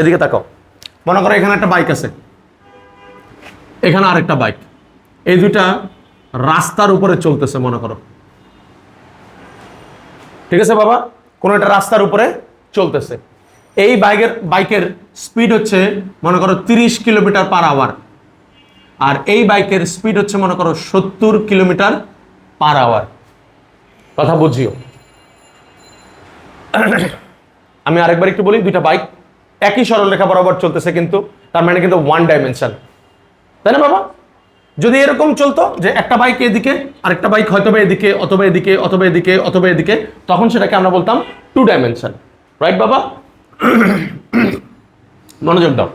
এদিকে তাকাও। মনে করো এখানে একটা বাইক আছে, এখানে আরেকটা বাইক, এই দুইটা রাস্তার উপরে চলতেছে মনে করো। ঠিক আছে বাবা, কোন একটা রাস্তার উপরে চলতেছে। এই বাইকের স্পিড হচ্ছে মনে করো 30 কিলোমিটার পার আওয়ার, আর এই বাইকের স্পিড হচ্ছে মনে করো 70 কিলোমিটার পার আওয়ার। কথা বুঝিও। আমি আরেকবার একটু বলি, দুইটা বাইক একই সরলরেখা বরাবর চলতেছে, কিন্তু তার মানে কিন্তু ওয়ান ডাইমেনশন, তাই না বাবা? যদি এরকম চলতো যে একটা বাইক এদিকে আরেকটা বাইক হয়তো এদিকে অথবা এদিকে অথবা এদিকে অথবা এদিকে, তখন সেটাকে আমরা বলতাম টু ডাইমেনশন। রাইট বাবা? মনোযোগ দাও।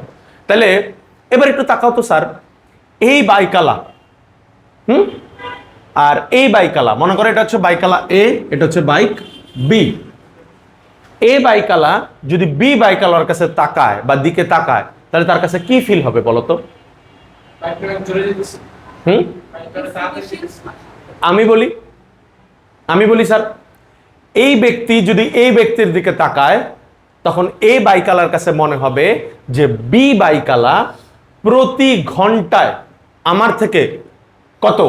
তাহলে এবার একটু তাকাও তো স্যার, এই বাইকালা আর এই বাইকালা, মনে করো এটা হচ্ছে বাইকালা এ, এটা হচ্ছে বাইক বি। এ বাইকালা যদি বি বাইকালার কাছে তাকায় বা দিকে তাকায়, তাহলে তার কাছে কি ফিল হবে বলো তো? আমি বলি স্যার, এই ব্যক্তি যদি এই ব্যক্তির দিকে তাকায়, তখন এ বাইকালার কাছে মনে হবে যে বি বাইকালা প্রতি ঘন্টায় আমার থেকে কত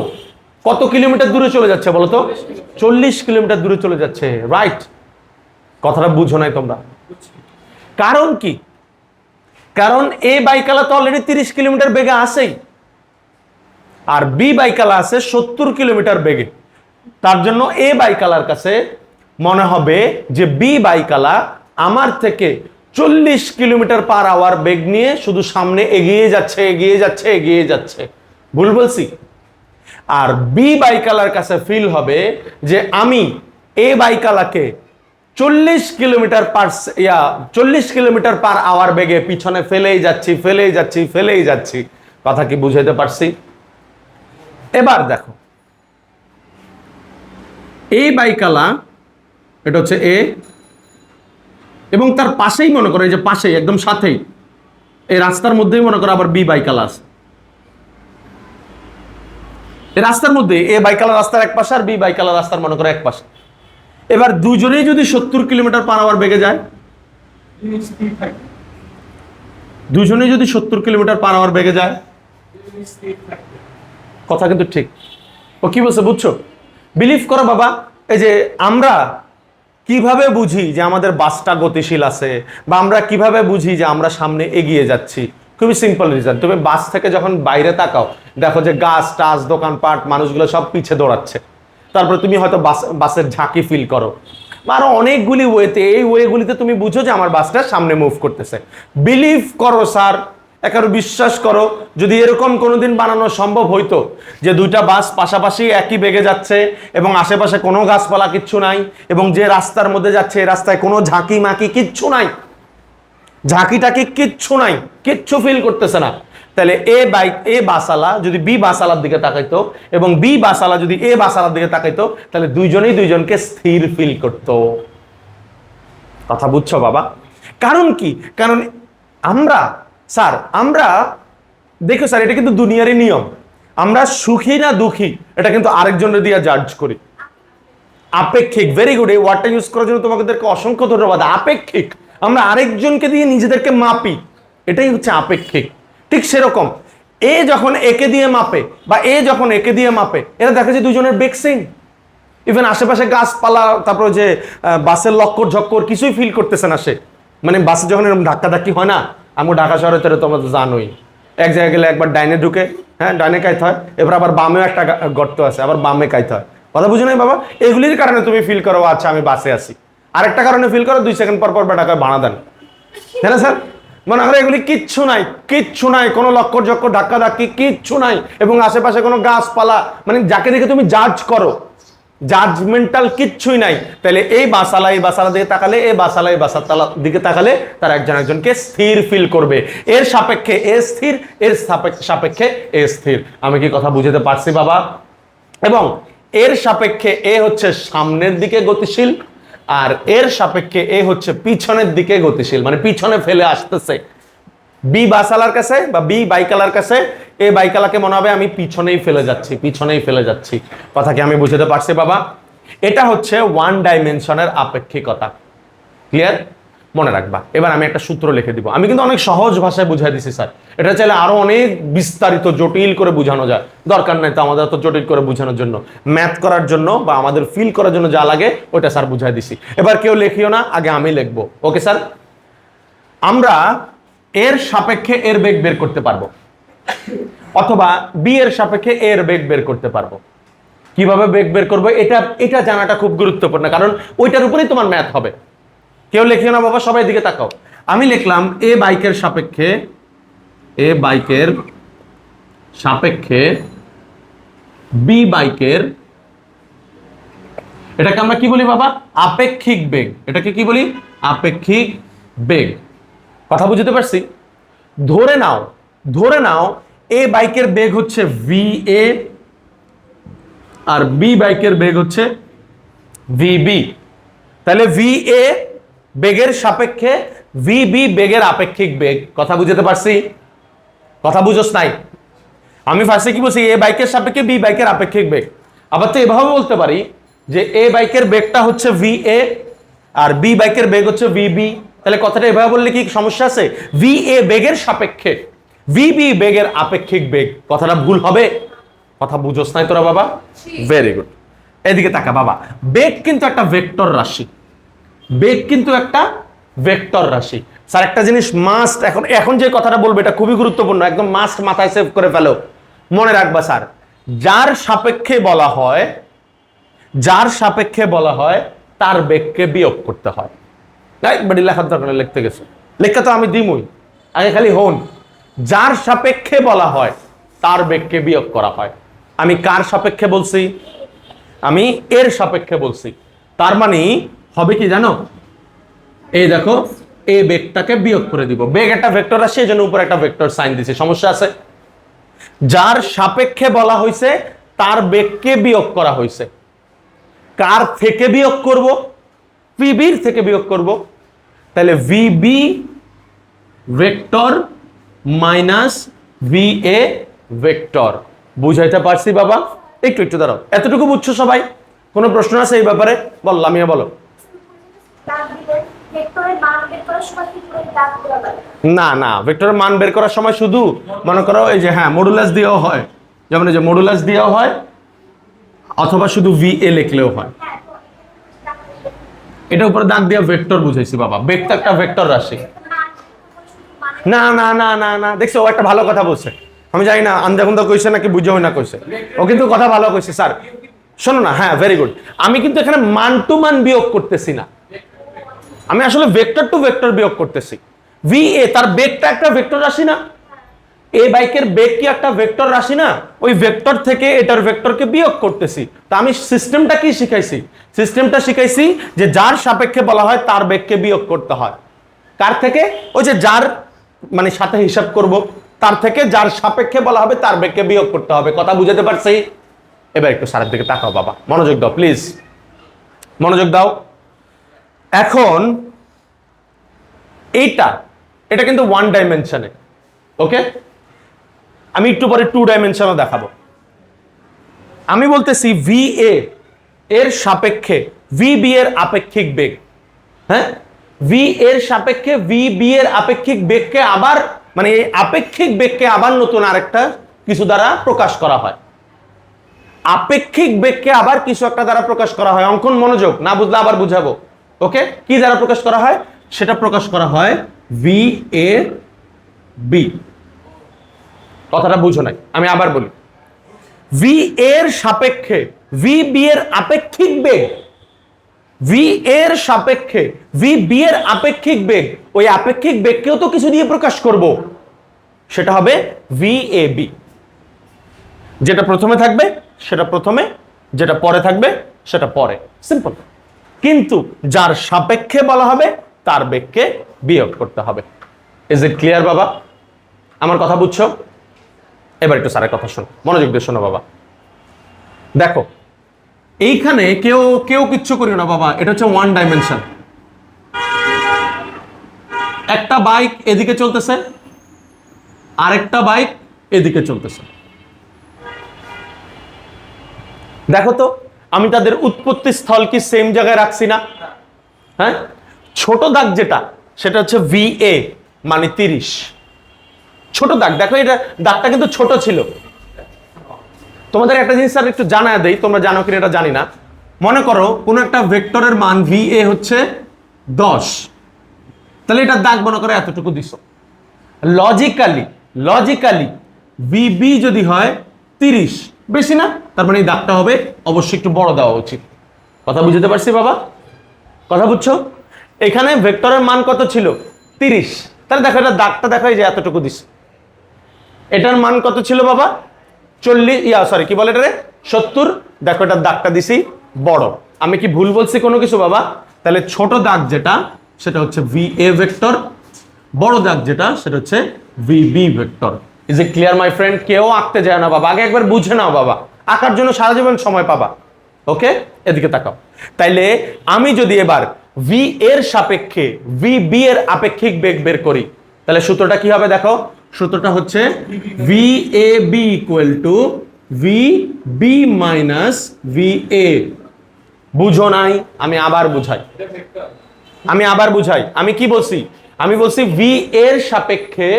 কত কিলোমিটার দূরে চলে যাচ্ছে বলো তো? 40 কিলোমিটার দূরে চলে যাচ্ছে। রাইট? কথাটা বুঝো নাই তোমরা? কারণ কি? কারণ এ বাইকালা তো অলরেডি 30 কিলোমিটার বেগে আসেই, আর বি বাইকালা আছে 70 কিলোমিটার বেগে। তার জন্য এ বাইকালার কাছে মনে হবে যে বি বাইকালা আমার থেকে 40 কিলোমিটার পার আওয়ার বেগ নিয়ে শুধু সামনে এগিয়ে যাচ্ছে এগিয়ে যাচ্ছে এগিয়ে যাচ্ছে। ভুল বলছি? আর বি বাইকালার কাছে ফিল হবে যে আমি এ বাইকালাকে 40 কিলোমিটার পার আওয়ার বেগে পিছনে ফেলেই যাচ্ছি। কথা কি বুঝাইতে পারছি? এবার দেখো, এই বাইকালা এটা হচ্ছে এ, এবং তার পাশেই মনে করো, এই যে পাশেই একদম সাথেই এই রাস্তার মধ্যেই মনে করো আবার বি বাইকালা আছে। এই রাস্তার মধ্যে এ বাইকালা রাস্তার এক পাশে আর বি বাইকালা রাস্তার মনে করো এক পাশে। এবার দুজনেই যদি 70 কিলোমিটার পার আওয়ার বেগে যায়, দুজনেই যদি 70 কিলোমিটার পার আওয়ার বেগে যায়, কথা কিন্তু ঠিক। ও কি বলছে বুঝছো? বিলিভ করো বাবা, এই যে আমরা কিভাবে বুঝি যে আমাদের বাসটা গতিশীল আছে, বা আমরা কিভাবে বুঝি যে আমরা সামনে এগিয়ে যাচ্ছি? খুবই সিম্পল রিজন। তুমি বাস থেকে যখন বাইরে তাকাও, দেখো যে গাছ টাছ দোকানপাট মানুষগুলো সব পিছে দৌড়াচ্ছে। তারপরে তুমি হয়তো বাসের ঝাঁকি ফিল করো, বা আরো অনেকগুলি ওয়েতে, এই ওয়েগুলিতে তুমি বুঝো যে আমার বাসটা সামনে মুভ করতেছে। বিলিভ করো স্যার, একার বিশ্বাস করো, যদি এরকম কোনোদিন বানানো সম্ভব হইতো যে দুইটা বাস পাশাপাশি একই বেগে যাচ্ছে এবং আশেপাশে কোনো গাছপালা কিচ্ছু নাই, এবং যে রাস্তার মধ্যে যাচ্ছে এই রাস্তায় কোনো ঝাঁকি মাকি কিচ্ছু নাই, ঝাঁকিটাকি কিচ্ছু নাই, কিচ্ছু ফিল করতেছে না, তাহলে এ বাসালা যদি বি বাসালার দিকে তাকাইতো এবং বি বাসালা যদি এ বাসালার দিকে তাকাইতো, তাহলে দুইজনেই দুইজনকে স্থির ফিল করতো। কথা বুঝছো বাবা? কারণ কি? কারণ আমরা দেখো স্যার, এটা কিন্তু দুনিয়ারই নিয়ম। আমরা সুখী না দুঃখী এটা কিন্তু আরেকজনের দিয়ে জাজ করি। আপেক্ষিক। ভেরি গুড, এই ওয়ার্ডটা ইউজ করার জন্য তোমাদেরকে অসংখ্য ধন্যবাদ। আপেক্ষিক, আমরা আরেকজনকে দিয়ে নিজেদেরকে মাপি, এটাই হচ্ছে আপেক্ষিক। ঠিক সেরকম এ যখন একে দিয়ে মাপে বা এ যখন একে দিয়ে মাপে, এরা দেখা যায় দুজনের বেগ সেম। ইভেন আশেপাশে গাছপালা, তারপরে যে বাসের লক্কর ঝক্কর কিছুই ফিল করতেছে না সে। মানে বাসে যখন এরকম ধাক্কাধাক্কি হয় না, আমি ঢাকা শহরে তো তোমরা তো জানোই, এক জায়গায় গেলে একবার ডাইনে ঢুকে, হ্যাঁ ডাইনে কাইতে হয়, এবার আবার বামেও একটা গর্ত আছে, আবার বামে কাইতে হয়। কথা বুঝো নাই বাবা? এগুলির কারণে তুমি ফিল করো আচ্ছা আমি বাসে আছি। আরেকটা কারণে ফিল করো 2 সেকেন্ড পর পর টাকা ভাড়া দেন, তাই না স্যার? মনে করো এগুলি কিচ্ছু নাই, কোনো লক্কর ঝক্কর ধাক্কাধাক্কি কিচ্ছু নাই, এবং আশেপাশে কোনো গাছপালা, মানে যাকে দেখে তুমি জাজ করো, জাজমেন্টাল কিচ্ছুই নাই। তাহলে এই বাসালা দিকে তাকালে, এই বাসালা দিকে তাকালে, তারা একজন একজনকে স্থির ফিল করবে। এর সাপেক্ষে এ স্থির, এর সাপেক্ষে এ স্থির। আমি কি কথা বুঝতে পারছি বাবা? এবং এর সাপেক্ষে এ হচ্ছে সামনের দিকে গতিশীল, আর এর সাপেক্ষে এ হচ্ছে পিছনের দিকে গতিশীল, মানে পিছনে ফেলে আসতেছে। বি বাসালার কাছে বা বি বাইকালার কাছে এ বাইকালাকে মনে হবে আমি পিছনেই ফেলে যাচ্ছি। কথা কি আমি বুঝতে পারছি বাবা? এটা হচ্ছে ওয়ান ডাইমেনশনের আপেক্ষিকতা। ক্লিয়ার? মনে রাখবা। এবার আমি একটা সূত্র লিখে দিব, আমি কিন্তু অনেক সহজ ভাষায় বুঝাই দিছি স্যার, এটা চাইলে আরো অনেক বিস্তারিত জটিল করে বোঝানো যায়, দরকার নাই তো আমাদের তো জটিল করে বোঝানোর জন্য, ম্যাথ করার জন্য বা আমাদের ফিল করার জন্য যা লাগে ওইটা স্যার বুঝাই দিছি। এবার কেউ লিখিও না, আগে আমি লিখবো। ওকে স্যার, আমরা এর সাপেক্ষে এর বেগ বের করতে পারবো, অথবা বি এর সাপেক্ষে এর বেগ বের করতে পারবো। কিভাবে বেগ বের করবো এটা জানাটা খুব গুরুত্বপূর্ণ, কারণ ওইটার উপরেই তোমার ম্যাথ হবে। কেউ লিখিও না বাবা, সবাই দিকে তাকাও। আমি লিখলাম এ বাইকের সাপেক্ষে বি বাইকের, এটাকে আমরা কি বলি বাবা? আপেক্ষিক বেগ। এটাকে কি বলি? আপেক্ষিক বেগ। কথা বুঝতে পারছি? ধরে নাও এ বাইকের বেগ হচ্ছে ভি এ আর বি বাইকের বেগ হচ্ছে ভিবি। তাহলে ভি এ বেগের সাপেক্ষে ভিবি বেগের আপেক্ষিক বেগ। কথা বুঝতে পারছি? কথা বুঝোস নাই? আমি ফার্স্টে কি বলছি? এ বাইকের সাপেক্ষে বি বাইকের আপেক্ষিক বেগ। আবার তো এভাবে বলতে পারি যে এ বাইকের বেগটা হচ্ছে ভি এ আর বি বাইকের বেগ হচ্ছে ভিবি। তাহলে কথাটা এভাবে বললে কি সমস্যা আছে? ভি এ বেগের সাপেক্ষে ভিবি বেগের আপেক্ষিক বেগ। কথাটা ভুল হবে? কথা বুঝোস নাই তোরা বাবা? Very good. এদিকে তাকা বাবা, বেগ কিন্তু একটা ভেক্টর রাশি। বেগ কিন্তু একটা ভেক্টর রাশি। স্যার একটা জিনিস মাস্ট, এখন যে কথাটা বলবো এটা খুবই গুরুত্বপূর্ণ, একদম মাস্ট মাথায় সেভ করে ফেলো, মনে রাখবা স্যার, যার সাপেক্ষে বলা হয় তার বেগকে বিয়োগ করতে হয়। বাড়ি লেখার দরকার লিখতে গেছে, লেখা তো আমি দিমই, আগে খালি হন। যার সাপেক্ষে বলা হয় তার বেগকে বিয়োগ করা হয়। আমি কার সাপেক্ষে বলছি? আমি এর সাপেক্ষে বলছি। তার মানে হবে কি জানো? এই দেখো, এই বেগটাকে বিয়োগ করে দিব। বেগ একটা ভেক্টর রাশি, এজন্য উপরে একটা ভেক্টর সাইন দিছি। সমস্যা আছে? যার সাপেক্ষে বলা হয়েছে তার বেগকে বিয়োগ করা হয়েছে। কার থেকে বিয়োগ করব? ভিবির থেকে বিয়োগ করব। তাহলে VB vector minus V A vector. বুঝাইতে পারছি বাবা? একটু দাঁড়াও, এতটুকু বুঝছো সবাই? কোনো প্রশ্ন আছে এই ব্যাপারে? বললাম, বলো। না, ভেক্টরের মান বের করার সময় শুধু মনে করো এই যে মডুলাস দিয়েও হয়, যেমন এই যে মডুলাস দিয়েও হয়, অথবা শুধু ভি এ লিখলেও হয়। এটা উপরে দাগ দিয়ে ভেক্টর বুঝাইছি বাবা। বেগ তো একটা ভেক্টর রাশি। না, দেখছো ও একটা ভালো কথা বলছে। আমি জানি না আন্দাকুন্দা কইছে নাকি বুঝেও না কইছে, ও কিন্তু কথা ভালো কইছে। স্যার শোনো না, ভেরি গুড। আমি কিন্তু এখানে মান টু মান বিয়োগ করতেছি না, আমি আসলে ভেক্টর টু ভেক্টর বিয়োগ করতেছি। ভি এ তার বেগটা একটা ভেক্টর রাশি না? এ বাইকের বেগ কি একটা ভেক্টর রাশি না? ওই ভেক্টর থেকে এটার ভেক্টরকে বিয়োগ করতেছি। তো আমি সিস্টেমটা কি শিখাইছি? সিস্টেমটা শিখাইছি যে যার সাপেক্ষে বলা হয় তার বেগকে বিয়োগ করতে হয়। কার থেকে? ওই যে যার মানে সাথে হিসাব করব, তার থেকে যার সাপেক্ষে বলা হবে তার বেগকে বিয়োগ করতে হবে। কথা বুঝাতে পারছি? এবার একটু স্যারের দিকে তাকাও বাবা, মনোযোগ দাও প্লিজ, মনোযোগ দাও। এখন এটা কিন্তু ওয়ান ডাইমেনশনে, ওকে? আমি একটু পরে টু ডাইমেনশনও দেখাবো। আমি বলতেছি ভি এ এর সাপেক্ষে ভি বি এর আপেক্ষিক বেগ, ভি এর সাপেক্ষে ভি বি এর আপেক্ষিক বেগকে আবার মানে এই আপেক্ষিক বেগকে আবার নতুন আরেকটা কিছু দ্বারা প্রকাশ করা হয়। আপেক্ষিক বেগকে আবার কিছু একটা দ্বারা প্রকাশ করা হয়। অঙ্কন মনোযোগ, না বুঝলে আবার বুঝাবো। ওকে, কি দ্বারা প্রকাশ করা হয়? সেটা প্রকাশ করা হয় ভি এ বি। কথাটা বুঝো নাই, আমি আবার বলি। ভি এর সাপেক্ষে ভি বি এর আপেক্ষিক বেগ, ভি এর সাপেক্ষে ভি বি এর আপেক্ষিক বেগ, ওই আপেক্ষিক বেগকেও তো কিছু দিয়ে প্রকাশ করব, সেটা হবে ভি এ বি। যেটা প্রথমে থাকবে সেটা প্রথমে, যেটা পরে থাকবে সেটা পরে, সিম্পল। কিন্তু যার সাপেক্ষে বলা হবে তার বেগকে বিয়োগ করতে হবে। ইজ ইট ক্লিয়ার বাবা? আমার কথা বুঝছো? এবার একটু স্যারের কথা শোনো, মনোযোগ দিয়ে শোনো বাবা। দেখো এইখানে কেউ কিচ্ছু করিও না বাবা, এটা হচ্ছে ওয়ান ডাইমেনশন। একটা বাইক এদিকে চলতেছে, আরেকটা বাইক এদিকে চলতেছে। দেখো তো আমি তাদের উৎপত্তি স্থল কি সেম জায়গায় রাখছি না? ছোট দাগ যেটা সেটা হচ্ছে VA মানে 30। ছোট দাগ, দেখো এটা দাগটা কিন্তু ছোট ছিল। তোমাদের একটা জিনিস স্যার একটু জানা দেই, তোমরা জানো কিনা এটা জানি না। মনে করো কোন একটা ভেক্টরের মান VA হচ্ছে 10, তাহলে এটার দাগ মনে করো এতটুকু দিছো। লজিক্যালি VB যদি হয় 30, বেশি না, তার মানে এই দাগটা হবে অবশ্যই একটু বড় দেওয়া উচিত। কথা বুঝতে পারছি বাবা? কথা বুঝছো? এখানে ভেক্টরের মান কত ছিল? 30, তাহলে দেখো এটা দাগটা দেখো এই যে এতটুকু দিছে। এটার মান কত ছিল বাবা? 40, কি বলে এটা রে, 70। দেখো এটার দাগটা দিছি বড়। আমি কি ভুল বলছি কোনো কিছু বাবা? তাহলে ছোট দাগ যেটা সেটা হচ্ছে VA ভেক্টর, বড় দাগ যেটা সেটা হচ্ছে VB vector. Is it clear my friend? কেউ আঁকতে যায় না বাবা, আগে একবার বুঝে নাও বাবা, আঁকার জন্য সারা জীবন সময় পাবা। ওকে, এদিকে তাকাও। তাইলে আমি যদি এবার V এর সাপেক্ষে VB এর আপেক্ষিক বেগ বের করি, তাহলে সূত্রটা কি হবে দেখো? সূত্রটা হচ্ছে VAB equal to VB minus VA। বুঝো নাই? আমি আবার বুঝাই। আমি কি বলছি? আমি বলছি V এর সাপেক্ষে,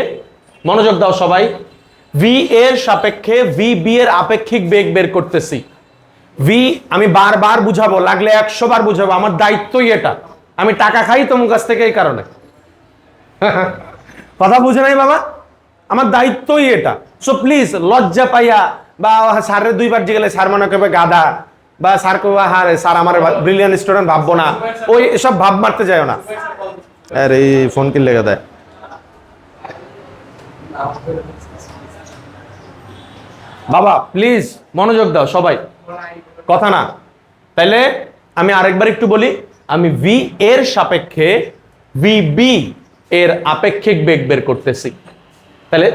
মনোযোগ দাও সবাই, V এর সাপেক্ষে VB এর আপেক্ষিক বেগ বের করতেছি। আমি বারবার বুঝাবো, লাগলে 100 বার বুঝাবো, আমার দায়িত্বই এটা। আমি টাকা খাই তোমার কাছ থেকে এই কারণে। কথা বুঝে নাই বাবা? আমার দায়িত্বই এটা। সো প্লিজ লজ্জা পাইয়া বা স্যারের 2 বার গেলে স্যার মনে করবে গাধা, বা স্যার কবে হারে স্যার আমার ব্রিলিয়ান্ট স্টুডেন্ট ভাববো না, ওই এসব ভাব মারতে যাও না। আরে ফোন কি লেগে দেয় বাবা, প্লিজ মনোযোগ দাও সবাই, কথা না। তাইলে আমি আরেকবার একটু বলি, আমি V এর সাপেক্ষে VB এর আপেক্ষিক বেগ বের করতেছি। তাহলে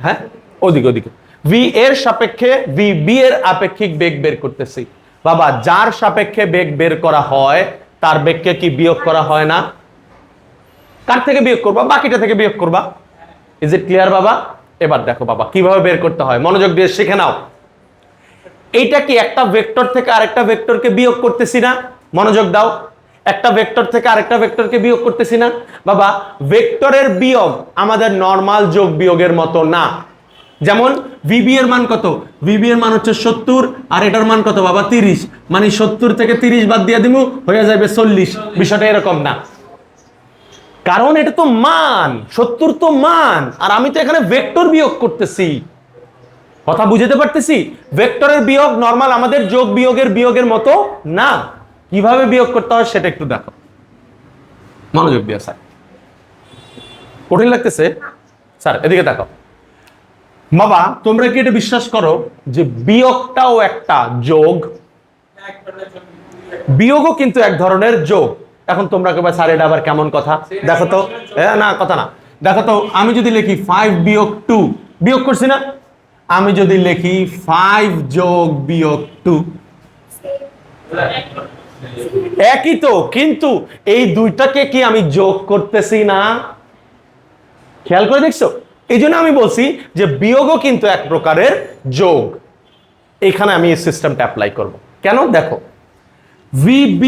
হ্যাঁ, ওদিকে V এর সাপেক্ষে VB এর আপেক্ষিক বেগ বের করতেছি। বাবা, যার সাপেক্ষে বেগ বের করা হয় তার বেগকে কি বিয়োগ করা হয় না? কার থেকে বিয়োগ করবা? বাকিটা থেকে বিয়োগ করবা। ইজ ইট ক্লিয়ার বাবা? এবার দেখো বাবা কিভাবে বের করতে হয়, মনোযোগ দিয়ে শিখে নাও। এইটা কি একটা ভেক্টর থেকে আরেকটা ভেক্টরকে বিয়োগ করতেছি না? মনোযোগ দাও। একটা ভেক্টর থেকে আরেকটা ভেক্টরকে বিয়োগ করতেছি না বাবা? ভেক্টরের বিয়োগ আমাদের নরমাল যোগ বিয়োগের মতো না। যেমন VB এর মান কত? VB এর মান হচ্ছে 70, আর এটার মান কত বাবা? 30। মানে 70 থেকে 30 বাদ দিয়ে দিমু, হয়ে যাবে 40। বিষয়টা এরকম না, কারণ এটা তো মান, 70 তো মান, আর আমি তো এখানে ভেক্টর বিয়োগ করতেছি। কথা বুঝতে পারতেছি? ভেক্টরের বিয়োগ নরমাল আমাদের যোগ বিয়োগের বিয়োগের মতো না। কিভাবে বিয়োগ করতে হয় সেটা একটু দেখো, মনোযোগ দিয়ে। স্যার কঠিন লাগতেছে? স্যার এদিকে দেখো বাবা, তোমরা কি এটা বিশ্বাস করো যে বিয়োগটাও একটা যোগ? বিয়োগও কিন্তু এক ধরনের যোগ। এখন তোমরা কেবল স্যার এটা আবার কেমন কথা, দেখো তো। না কথা না, দেখো তো। আমি যদি লিখি 5 বিয়োগ 2, বিয়োগ করছি না? আমি যদি লিখি 5 যোগ বিয়োগ 2, একই তো, কিন্তু এই দুইটাকে কি আমি যোগ করতেছি না? খেয়াল করে দেখছো? এই জন্য আমি বলছি যে বিয়োগও কিন্তু এক প্রকারের যোগ। এখানে আমি এই সিস্টেমটা অ্যাপ্লাই করব। কেন? দেখো, VB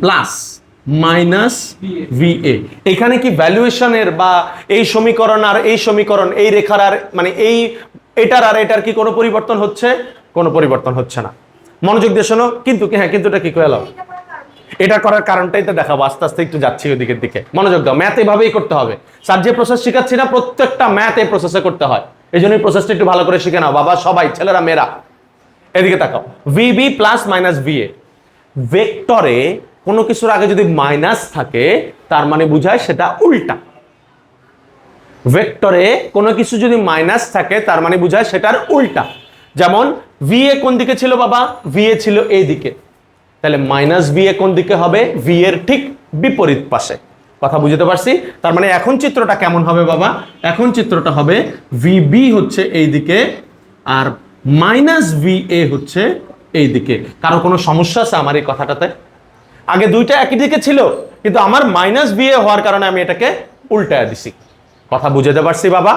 প্লাস মাইনাস VA, এখানে কি ভ্যালুয়েশনের বা এই সমীকরণ আর এই সমীকরণ, এই রেখার আর মানে এটার আর এটার কি কোনো পরিবর্তন হচ্ছে? কোনো পরিবর্তন হচ্ছে না। মনোযোগ দিয়ে শোনো। কিন্তু হ্যাঁ, কিন্তুটা কি কইলাম? এটা করার কারণটাই তো দেখাবো, আস্তে আস্তে একটু যাচ্ছি ওদিকের দিকে। মনোযোগ দাও, ম্যাথ এভাবেই করতে হবে। স্যার যে প্রসেস শিখাচ্ছি না, প্রত্যেকটা ম্যাথ এই প্রসেসে করতে হয়। এই জন্যই প্রসেসটা একটু ভালো করে শিখে নাও বাবা, সবাই, ছেলেরা মেয়েরা। এদিকে তাকাও, VB প্লাস মাইনাস VA। ভেক্টরে কোনো কিছুর আগে যদি মাইনাস থাকে তার মানে বুঝায় সেটা উল্টা। ভেক্টরে কোনো কিছু যদি মাইনাস থাকে তার মানে বুঝায় সেটার উল্টা। যেমন VA কোন দিকে ছিল বাবা? VA ছিল এই দিকে, তাহলে মাইনাস VA কোন দিকে হবে? V এর ঠিক বিপরীত পাশে। কথা বুঝতে পারছি? তার মানে এখন চিত্রটা কেমন হবে বাবা? এখন চিত্রটা হবে VB হচ্ছে এই দিকে আর মাইনাস VA হচ্ছে এই দিকে। কারো কোনো সমস্যা আছে আমার এই কথাটাতে? আগে দুইটা একই দিকে ছিল, কিন্তু আমার মাইনাস VA হওয়ার কারণে আমি এটাকে উল্টায় দিছি। কথা বুঝতে পারছি বাবা?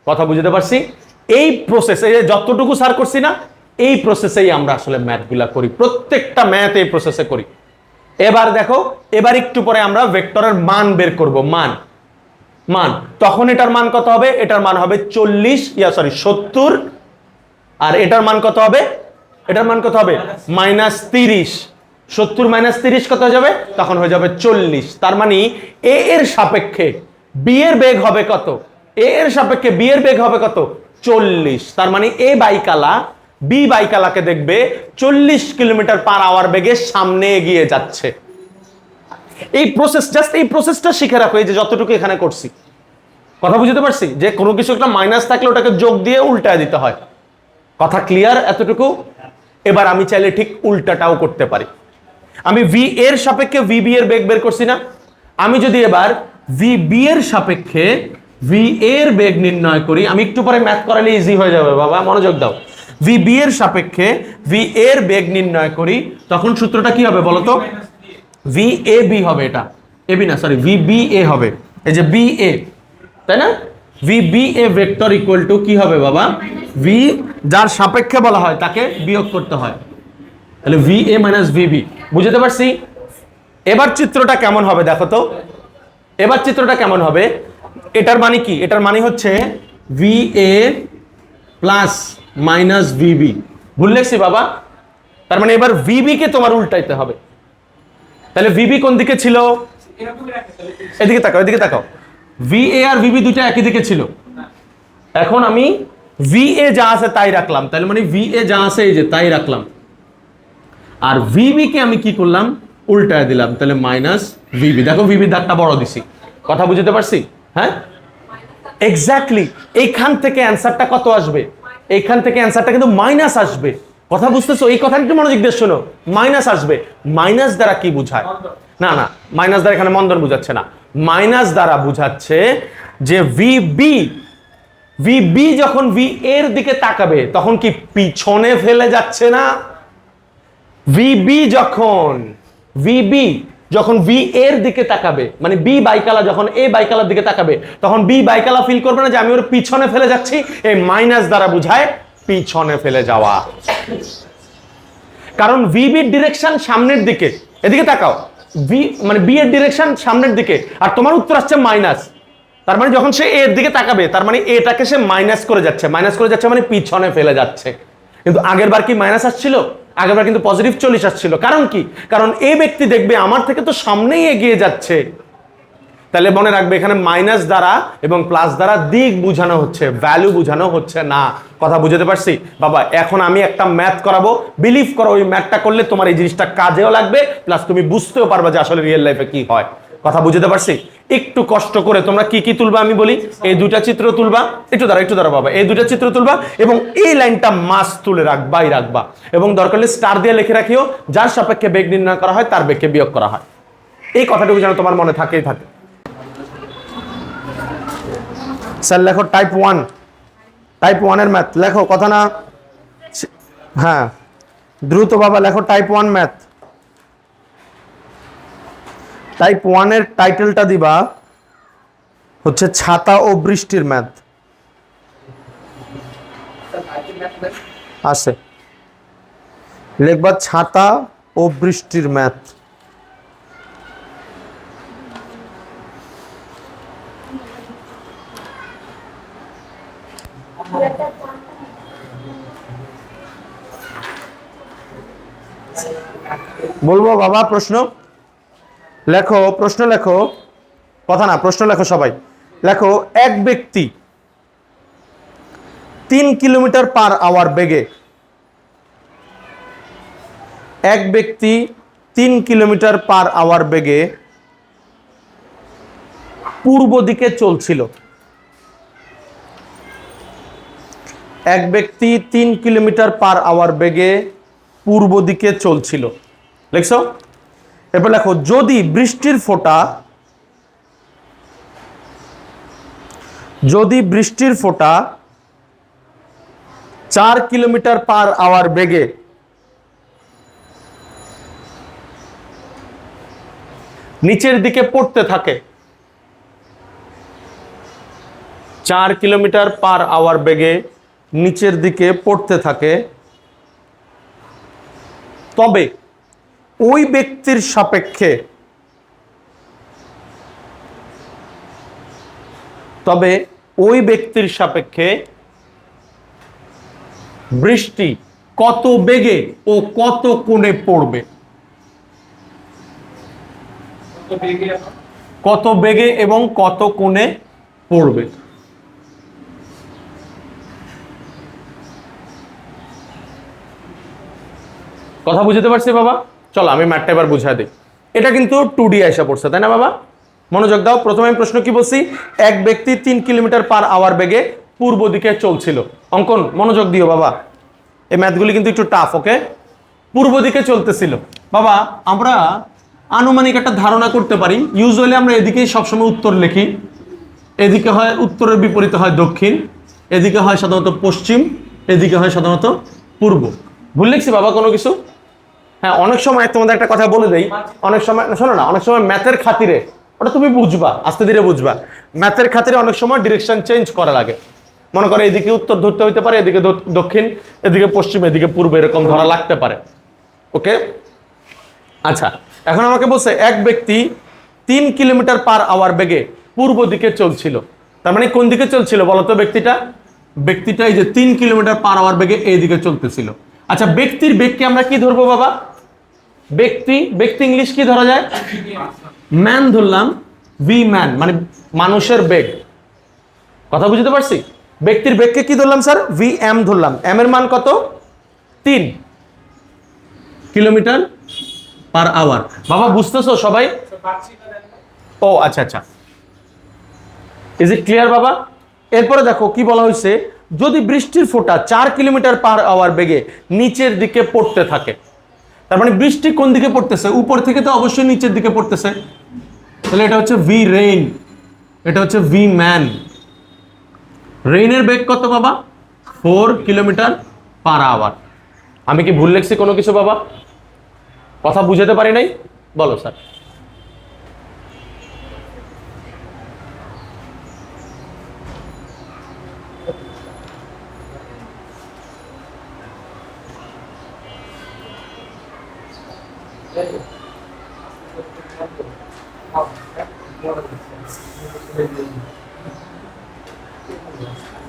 কথা বুঝতে পারছি? এই প্রসেসে যতটুকু স্যার করছি না, এই প্রসেসেই আমরা আসলে ম্যাথগুলা করি। প্রত্যেকটা ম্যাথ এই প্রসেসে করি। এবার দেখো, এবার একটু পরে আমরা ভেক্টরের মান বের করব, মান মান তখন এটার মান কত হবে? এটার মান হবে 70, আর এটার মান কত হবে? এটার মান কত হবে? -30। 70 - 30 কত হয়ে যাবে? তখন হয়ে যাবে 40। তার মানে এ এর সাপেক্ষে বি এর বেগ হবে কত? এ এর সাপেক্ষে বি এর বেগ হবে কত? 40। তার মানে এ বাইকালা বি বাইকালাকে দেখবে 40 কিলোমিটার/আওয়ার বেগে সামনে এগিয়ে যাচ্ছে। এই প্রসেস, জাস্ট এই প্রসেসটা শিখে রাখো, এই যে যতটুকু এখানে করছি। কথা বুঝতে পারছি যে কোনো কিছু একটা মাইনাস থাকলে ওটাকে যোগ দিয়ে উল্টায় দিতে হয়। কথা ক্লিয়ার এতটুকু? এবার আমি চাইলে ঠিক উল্টাটাও করতে পারি। আমি ভি এর সাপেক্ষে ভিবি এর বেগ বের করছি না? আমি যদি এবার ভিবি এর সাপেক্ষে ভি এর বেগ নির্ণয় করি, আমি একটু পরে ম্যাথ করালে ইজি হয়ে যাবে বাবা, মনোযোগ দাও। ভিবি এর সাপেক্ষে ভি এর বেগ নির্ণয় করি, তখন সূত্রটা কি হবে বলো তো? ভি এ বি হবে, এটা এ বি না, সরি, ভি বি এ হবে। এই যে বি এ, তাই না? V B A vector equal to কি হবে বাবা? ভি যার সাপেক্ষে বলা হয় তাকে বিয়োগ করতে হয়, তাহলে ভি এ মাইনাস ভিবি। বুঝতে পারছি? এবার চিত্রটা কেমন হবে দেখো তো, এবার চিত্রটা কেমন হবে? এটার মানে কি? এটার মানে হচ্ছে V A plus minus VB. ভুল লেখছি বাবা? তার মানে এবার ভিবি কে তোমার উল্টাইতে হবে। তাহলে ভিবি কোন দিকে ছিল? এদিকে তাকাও, এদিকে তাকাও। ভি এ আর ভিবি দুটো একই দিকে ছিল। এখন আমি ভি এ যা আছে তাই রাখলাম, তাহলে মানে ভি এ যা আছে এই যে তাই রাখলাম, আর ভিবি কে আমি কি করলাম? উল্টায় দিলাম, তাহলে মাইনাস ভিবি। দেখো ভিবির দাগটা বড় দিছি। কথা বুঝতে পারছি? হ্যাঁ, এক্স্যাক্টলি। এইখান থেকে অ্যান্সারটা কত আসবে? এইখান থেকে অ্যান্সারটা কিন্তু মাইনাস আসবে। কথা বুঝতেছো? এই কথাটা একটু মনোযোগ দিয়ে শোনো। মাইনাস আসবে। মাইনাস দ্বারা কি বুঝায়? না না, মাইনাস দ্বারা এখানে মন্দন বুঝাচ্ছে না। মাইনাস দ্বারা বুঝাচ্ছে যে ভিবি, ভিবি যখন ভি এর দিকে তাকাবে তখন কি পিছনে ফেলে যাচ্ছে না? ভিবি যখন ভি এর দিকে তাকাবে, মানে বি বাইকালা যখন এ বাইকালার দিকে তাকাবে, তখন বি বাইকালা ফিল করবে না যে আমি ওর পিছনে ফেলে যাচ্ছি? এই মাইনাস দ্বারা বুঝায় পিছনে ফেলে যাওয়া। কারণ ভিবির ডিরেকশন সামনের দিকে, এদিকে তাকাও, ভি মানে বি এর ডিরেকশন সামনের দিকে, আর তোমার উত্তর আসছে মাইনাস। তার মানে যখন সে এর দিকে তাকাবে তার মানে এটাকে সে মাইনাস করে যাচ্ছে, মাইনাস করে যাচ্ছে মানে পিছনে ফেলে যাচ্ছে। কিন্তু আগের বার কি মাইনাস আসছিল? আগের বার কিন্তু পজিটিভ 40 আসছিল। কারণ কি? কারণ এই ব্যক্তি দেখবে আমার থেকে তো সামনেই এগিয়ে যাচ্ছে। তাহলে মনে রাখবে এখানে মাইনাস দ্বারা এবং প্লাস দ্বারা দিক বোঝানো হচ্ছে, ভ্যালু বোঝানো হচ্ছে না। কথা বুঝতে পারছি বাবা? এখন আমি একটা ম্যাথ করাবো, বিলিভ করো ওই ম্যাথটা করলে তোমার এই জিনিসটা কাজেও লাগবে, প্লাস তুমি বুঝতেও পারবে যে আসলে রিয়েল লাইফে কি হয়। কথা বুঝতে পারছি? একটু কষ্ট করে তোমরা কি কি তুলবা আমি বলি। এই দুইটা চিত্র তুলবা, একটু দাঁড়া বাবা, এই দুইটা চিত্র তুলবা এবং এই লাইনটা মাস্ট তুলে রাখবা এবং দরকার হলে স্টার দিয়ে লিখে রাখিও, যার সাপেক্ষে বেগ নির্ণয় করা হয় তার বেগকে বিয়োগ করা হয়। এই কথাটুকু যেন তোমার মনে থাকেই থাকে। স্যার লেখো টাইপ 1 এর ম্যাথ লেখো, কথা না? হ্যাঁ দ্রুত বাবা লেখো টাইপ 1 ম্যাথ। টাইপ 1 এর টাইটেলটা দিবা হচ্ছে ছাতা ও বৃষ্টির ম্যাথ। আছে, লিখবা ছাতা ও বৃষ্টির ম্যাথ। বলবো বাবা প্রশ্ন লেখো, প্রশ্ন লেখো, কথা না, প্রশ্ন লেখো সবাই। লেখো, এক ব্যক্তি 3 কিলোমিটার/আওয়ার বেগে, এক ব্যক্তি 3 কিলোমিটার/আওয়ার বেগে পূর্ব দিকে চলছিল। এক ব্যক্তি 3 কিলোমিটার/আওয়ার বেগে পূর্ব দিকে চলছিল। লিখছো? এরপর লেখো, যদি বৃষ্টির ফোঁটা 4 কিলোমিটার/আওয়ার বেগে নিচের দিকে পড়তে থাকে, 4 কিলোমিটার/আওয়ার বেগে নিচের দিকে পড়তে থাকে, তবে ওই ব্যক্তির সাপেক্ষে, তবে ওই ব্যক্তির সাপেক্ষে বৃষ্টি কত বেগে ও কত কোণে পড়বে। কত বেগে এবং কত কোণে পড়বে। কথা বুঝতে পারছি বাবা? চলো আমি ম্যাথটা এবার বুঝাই দিই। এটা কিন্তু 2D আইসা পড়ছে, তাই না বাবা? মনোযোগ দাও। প্রথমে আমি প্রশ্ন কি বলছি? এক ব্যক্তি 3 কিলোমিটার পার আওয়ার বেগে পূর্ব দিকে চলছিল। অঙ্কন মনোযোগ দিও বাবা, এই ম্যাথগুলি কিন্তু একটু টাফ। ওকে, পূর্ব দিকে চলতেছিল বাবা। আমরা আনুমানিক একটা ধারণা করতে পারি। ইউজুয়ালি আমরা এদিকেই সবসময় উত্তর লিখি। এদিকে হয় উত্তরের বিপরীতে হয় দক্ষিণ, এদিকে হয় সাধারণত পশ্চিম, এদিকে হয় সাধারণত পূর্ব। ভুল লিখছি বাবা কোনো কিছু? হ্যাঁ, অনেক সময় তোমাদের একটা কথা বলে দেই, অনেক সময় শোনো না, অনেক সময় ম্যাথের খাতিরে, ওটা তুমি বুঝবা, আস্তে ধীরে বুঝবা, ম্যাথের খাতিরে অনেক সময় ডিরেকশন চেঞ্জ করা লাগে। মনে করো এদিকে উত্তর ধরতে হইতে পারে, এদিকে দক্ষিণ, এদিকে পশ্চিম, এদিকে পূর্ব, এরকম ধরা লাগতে পারে। ওকে, আচ্ছা, এখন আমাকে বলছে এক ব্যক্তি 3 কিলোমিটার পার আওয়ার বেগে পূর্ব দিকে চলছিল। তার মানে কোন দিকে চলছিল বলতো? ব্যক্তিটা এই যে 3 কিলোমিটার পার আওয়ার বেগে এই দিকে চলতেছিল। আচ্ছা, ব্যক্তির বেগকে আমরা কি ধরবো বাবা? ব্যক্তি ইংলিশ কি ধরা যায়? ম্যান ধরলাম, ভি ম্যান, মানে মানুষের বেগ। কথা বুঝতে পারছি? ব্যক্তির বেগকে কি ধরলাম স্যার? ভি এম ধরলাম। এম এর মান কত? 3 কিলোমিটার পার আওয়ার। বাবা বুঝতেছো সবাই? ও আচ্ছা আচ্ছা, ইজ ইট ক্লিয়ার বাবা? এরপরে দেখো কি বলা হয়েছে, যদি বৃষ্টির ফোঁটা 4 কিলোমিটার পার আওয়ার বেগে নিচের দিকে পড়তে থাকে। তার মানে বৃষ্টি কোন দিকে পড়তেছে? উপর থেকে তো অবশ্যই নিচের দিকে পড়তেছে। তাহলে এটা হচ্ছে ভি রেইন, এটা হচ্ছে ভি ম্যান। রেইনের বেগ কত বাবা? 4 কিলোমিটার পার আওয়ার। আমি কি ভুল লিখছি কোনো কিছু বাবা? কথা বুঝাতে পারি নাই? বলো স্যার।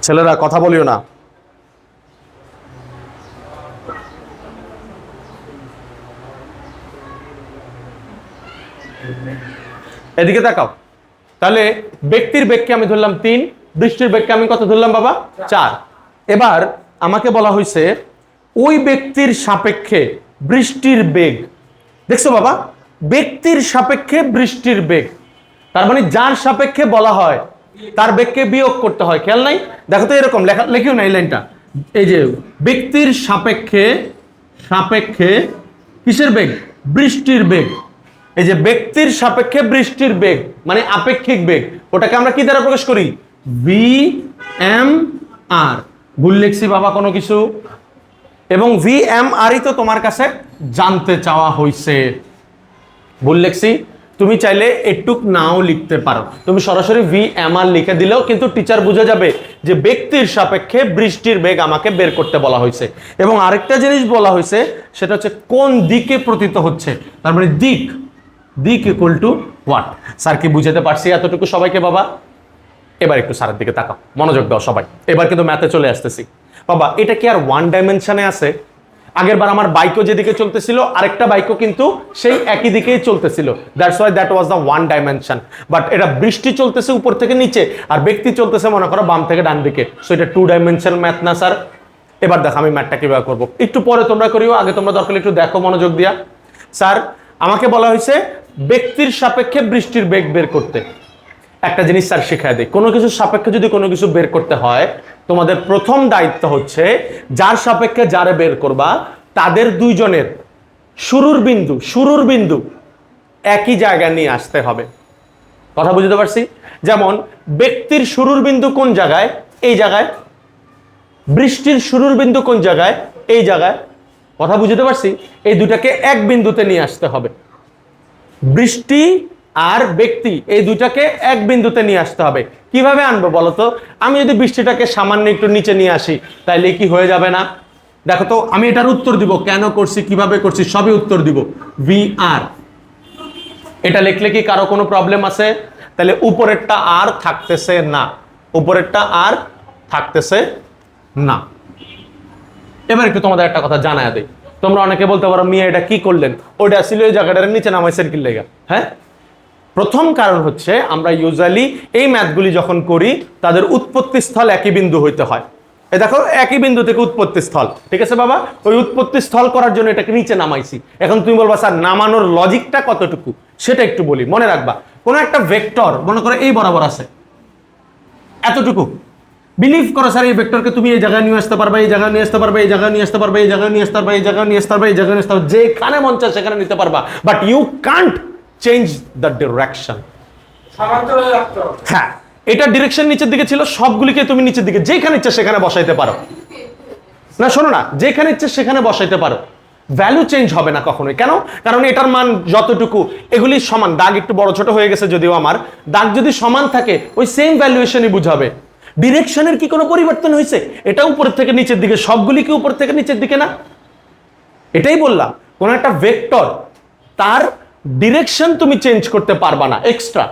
ছেলেরা কথা বলিও না। এদিকে তাকাও। তাহলে ব্যক্তির বেগকে আমি ধরলাম 3, বৃষ্টির বেগকে আমি কত ধরলাম বাবা? 4। এবার আমাকে বলা হয়েছে ওই ব্যক্তির সাপেক্ষে বৃষ্টির বেগ। দেখছো বাবা, ব্যক্তির সাপেক্ষে বৃষ্টির বেগ, তার মানে যার সাপেক্ষে বলা হয় তার বেগকে বিয়োগ করতে হয়। খেয়াল নাই? দেখো তো এরকম লেখিও না এই লাইনটা। এই যে ব্যক্তির সাপেক্ষে কিসের বেগ? বৃষ্টির বেগ। এই যে ব্যক্তির সাপেক্ষে বৃষ্টির বেগ মানে আপেক্ষিক বেগ, ওটাকে আমরা কি দ্বারা প্রকাশ করি? ভি এম আর। ভুল লিখছি বাবা কোনো কিছু? এবং ভি এম আরই তো তোমার কাছে জানতে চাওয়া হয়েছে। ভুল লিখছি? তুমি চাইলে এটুক নাও লিখতে পারো, তুমি সরাসরি ভি এম আর লিখে দিলেও কিন্তু টিচার বুঝে যাবে যে ব্যক্তির সাপেক্ষে বৃষ্টির বেগ আমাকে বের করতে বলা হয়েছে। এবং আরেকটা জিনিস বলা হয়েছে, সেটা হচ্ছে কোন দিকে পতিত হচ্ছে। তার মানে দিক ইকুয়াল টু হোয়াট। স্যার কি বুঝাতে পারছি এতটুকু সবাইকে বাবা? এবার একটু স্যারের দিকে তাকাও, মনোযোগ দাও সবাই। এবার কিন্তু ম্যাথে চলে আসতেছি বাবা। এটা কি আর ওয়ান ডাইমেনশনে আছে? আগের বার আমার বাইকও যেদিকে চলতেছিল, আরেকটা বাইকও কিন্তু সেই একই দিকেই চলতেছিল। That's why that was the one dimension. But এটা বৃষ্টি চলতেছে উপর থেকে নিচে, আর ব্যক্তি চলতেছে মনে করো বাম থেকে ডান দিকে। সো এটা 2 ডাইমেনশনাল ম্যাথ না স্যার? এবার দেখো আমি ম্যাথটা কিভাবে করবো, একটু পরে তোমরা করিও, আগে তোমরা দরকার একটু দেখো মনোযোগ দিয়া। স্যার আমাকে বলা হয়েছে ব্যক্তির সাপেক্ষে বৃষ্টির বেগ বের করতে। একটা জিনিস স্যার শিখায় দেয়, কোনো কিছুর সাপেক্ষে যদি কোনো কিছু বের করতে হয়, তোমাদের প্রথম দায়িত্ব হচ্ছে যার সাপেক্ষে যারে বের করবা তাদের দুইজনের শুরুর বিন্দু একই জায়গায় নিয়ে আসতে হবে। কথা বুঝতে পারছি? যেমন ব্যক্তির শুরুর বিন্দু কোন জায়গায়? এই জায়গায়। বৃষ্টির শুরুর বিন্দু কোন জায়গায়? এই জায়গায়। কথা বুঝতে পারছি? এই দুটাকে এক বিন্দুতে নিয়ে আসতে হবে। বৃষ্টি আর ব্যক্তি এই দুটাকে এক বিন্দুতে নিয়ে আসতে হবে। কিভাবে আনবো বলতো? আমি যদি বৃষ্টিটাকে সামান্য একটু নিচে নিয়ে আসি, তাইলে কি হয়ে যাবে না? দেখো তো আমি এটার উত্তর দিব, কেন করছি কিভাবে করছি সবই উত্তর দিব। ভি আর এটা লিখলে কি কারো কোনো প্রবলেম আছে? তাহলে উপরেরটা আর থাকতেছে না, উপরেরটা আর থাকতেছে না। এবার একটু তোমাদের একটা কথা জানায় দেই। তোমরা অনেকে বলতে পারো মিয়া এটা কি করলেন, ওইটা ছিল ওই জায়গাটার নিচে নামাইছেন কি লেগা? হ্যাঁ, প্রথম কারণ হচ্ছে আমরা ইউজুয়ালি এই ম্যাথগুলি যখন করি তাদের উৎপত্তি স্থল একই বিন্দু হইতে হয়। এই দেখো একই বিন্দু থেকে উৎপত্তি স্থল, ঠিক আছে বাবা? ওই উৎপত্তি স্থল করার জন্য এটাকে নিচে নামাইছি। এখন তুমি বলবা স্যার নামানোর লজিকটা কতটুকু, সেটা একটু বলি। মনে রাখবা কোনো একটা ভেক্টর মনে করো এই বরাবর আছে এতটুকু, বিলিভ করো স্যার এই ভেক্টরকে তুমি এই জায়গায় নিয়ে আসতে পারবে, এই জায়গায় নিয়ে আসতে পারবে, এই জায়গায় নিয়ে আসতে পারবে, এই জায়গায় নিয়ে আসতে পারবে, এই জায়গায় নিয়ে আসতে পারবে, এই জায়গায় নিয়ে আসতে পারবে, যেখানে মন চায় সেখানে নিতে পারবা, but you can't change the direction. হ্যাঁ, এটা ডিরেকশন নিচের দিকে ছিল, সবগুলিকে তুমি নিচের দিকে যেখানে ইচ্ছা সেখানে বসাইতে পারো। না শোনো না, যেখানে ইচ্ছে সেখানে বসাইতে পারো, ভ্যালু চেঞ্জ হবে না কখনোই। কেন? কারণ এটার মান যতটুকু, এগুলি সমান। দাগ একটু বড় ছোট হয়ে গেছে যদিও আমার, দাগ যদি সমান থাকে ওই সেম ভ্যালুয়েশনই বুঝাবে। ডিরেকশনের কি কোনো পরিবর্তন হয়েছে? এটা উপর থেকে নিচের দিকে, সবগুলি কি উপর থেকে নিচের দিকে না? এটাই বললাম, কোন একটা ভেক্টর তার ডিরেকশন তুমি চেঞ্জ করতে পারবা না এক্সট্রা।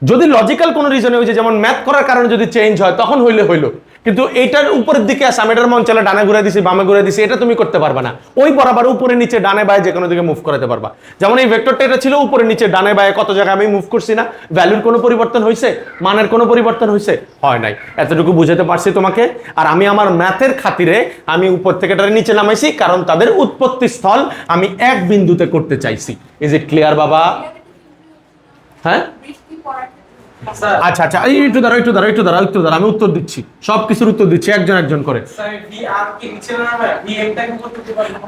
যদি লজিক্যাল কোনো রিজনে হয়েছে, যেমন ম্যাথ করার কারণে যদি চেঞ্জ হয় তখন হইলে হইলো, কিন্তু এটার উপরের দিকে আসে, আমি এটার মন চলে ডানে ঘুরে দিছি বামে ঘুরে দিছি, এটা তুমি করতে পারবা না। ওই বরাবর উপরে নিচে ডানে বায়ে যে কোনো দিকে মুভ করাতে পারবা। যেমন এই ভেক্টরটা এটা ছিল উপরে নিচে ডানে বায়ে, কত জায়গায় আমি মুভ করছি না? ভ্যালুর কোনো পরিবর্তন হয়েছে? মানের কোনো পরিবর্তন হয়েছে? হয় নাই। এতটুকু বুঝাতে পারছি তোমাকে। আর আমি আমার ম্যাথের খাতিরে আমি উপর থেকে এটার নিচে নামাইছি, কারণ তাদের উৎপত্তি স্থল আমি এক বিন্দুতে করতে চাইছি। ইজ ইট ক্লিয়ার বাবা? হ্যাঁ, আচ্ছা আচ্ছা, একটু দাঁড়াও, আমি উত্তর দিচ্ছি, সব কিছুর উত্তর দিচ্ছি একজন একজন করে।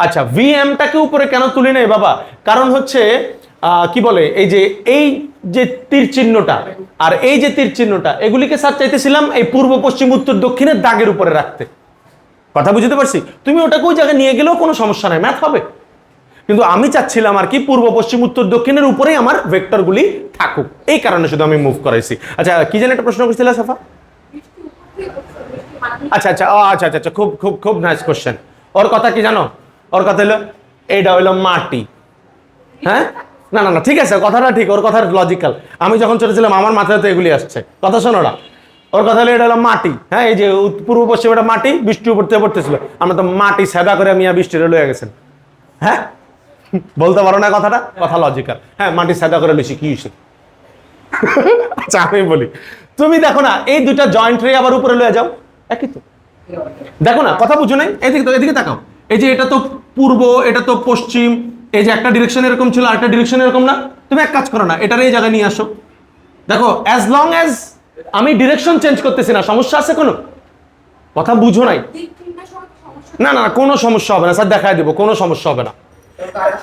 আচ্ছা, ভিএমটাকে উপরে কেন তুলি নাই বাবা? কারণ হচ্ছে কি বলে, এই যে তীর চিহ্নটা আর এই যে তীর চিহ্নটা, এগুলিকে স্যার চাইতেছিলাম এই পূর্ব পশ্চিম উত্তর দক্ষিণের দাগের উপরে রাখতে। কথা বুঝতে পারছি? তুমি ওটাকে ওই জায়গায় নিয়ে গেলেও কোনো সমস্যা নাই, ম্যাথ হবে। কিন্তু আমি চাচ্ছিলাম আর কি পূর্ব পশ্চিম উত্তর দক্ষিণের উপরেই আমার ভেক্টরগুলি থাকুক, এই কারণে শুধু আমি মুভ করাইছি। আচ্ছা, কি জানি একটা প্রশ্ন করছিল সাফা? আচ্ছা আচ্ছা আচ্ছা আচ্ছা, খুব খুব খুব নাইস কোশ্চেন। ওর কথা কি জানো? ওর কথা হলো এইটা হইলো মাটি। হ্যাঁ, না না না, ঠিক আছে, কথাটা ঠিক, ওর কথা লজিক্যাল। আমি যখন চলেছিলাম আমার মাথায় তো এগুলি আসছে। কথা শোনো না, ওর কথা হলো এটা হলো মাটি। হ্যাঁ, এই যে পূর্ব পশ্চিম এটা মাটি, বৃষ্টি উপর থেকে পড়তেছিল, আমরা তো মাটি সেবা করে মিয়া বৃষ্টিটা লয়ে গেছেন। হ্যাঁ, বলতে পারো না কথাটা? কথা লজিক্যাল। হ্যাঁ, মাটি সাদা করে লিখি কি হয়েছে? আচ্ছা আমি বলি, তুমি দেখো না এই দুটা জয়েন্ট রে আবার উপরে লয়ে যাও, একই তো। দেখো না, কথা বুঝো নাই? এদিকে তো, এদিকে তাকাও। এই যে এটা তো পূর্ব, এটা তো পশ্চিম, এই যে একটা ডিরেকশন এরকম ছিল আর একটা ডিরেকশন এরকম না? তুমি এক কাজ করো না, এটার এই জায়গায় নিয়ে আসো। দেখো, অ্যাজ লং অ্যাজ আমি ডিরেকশন চেঞ্জ করতেছি না, সমস্যা আছে কোনো? কথা বুঝো নাই? না না, কোনো সমস্যা হবে না স্যার, দেখায় দেবো, কোনো সমস্যা হবে না।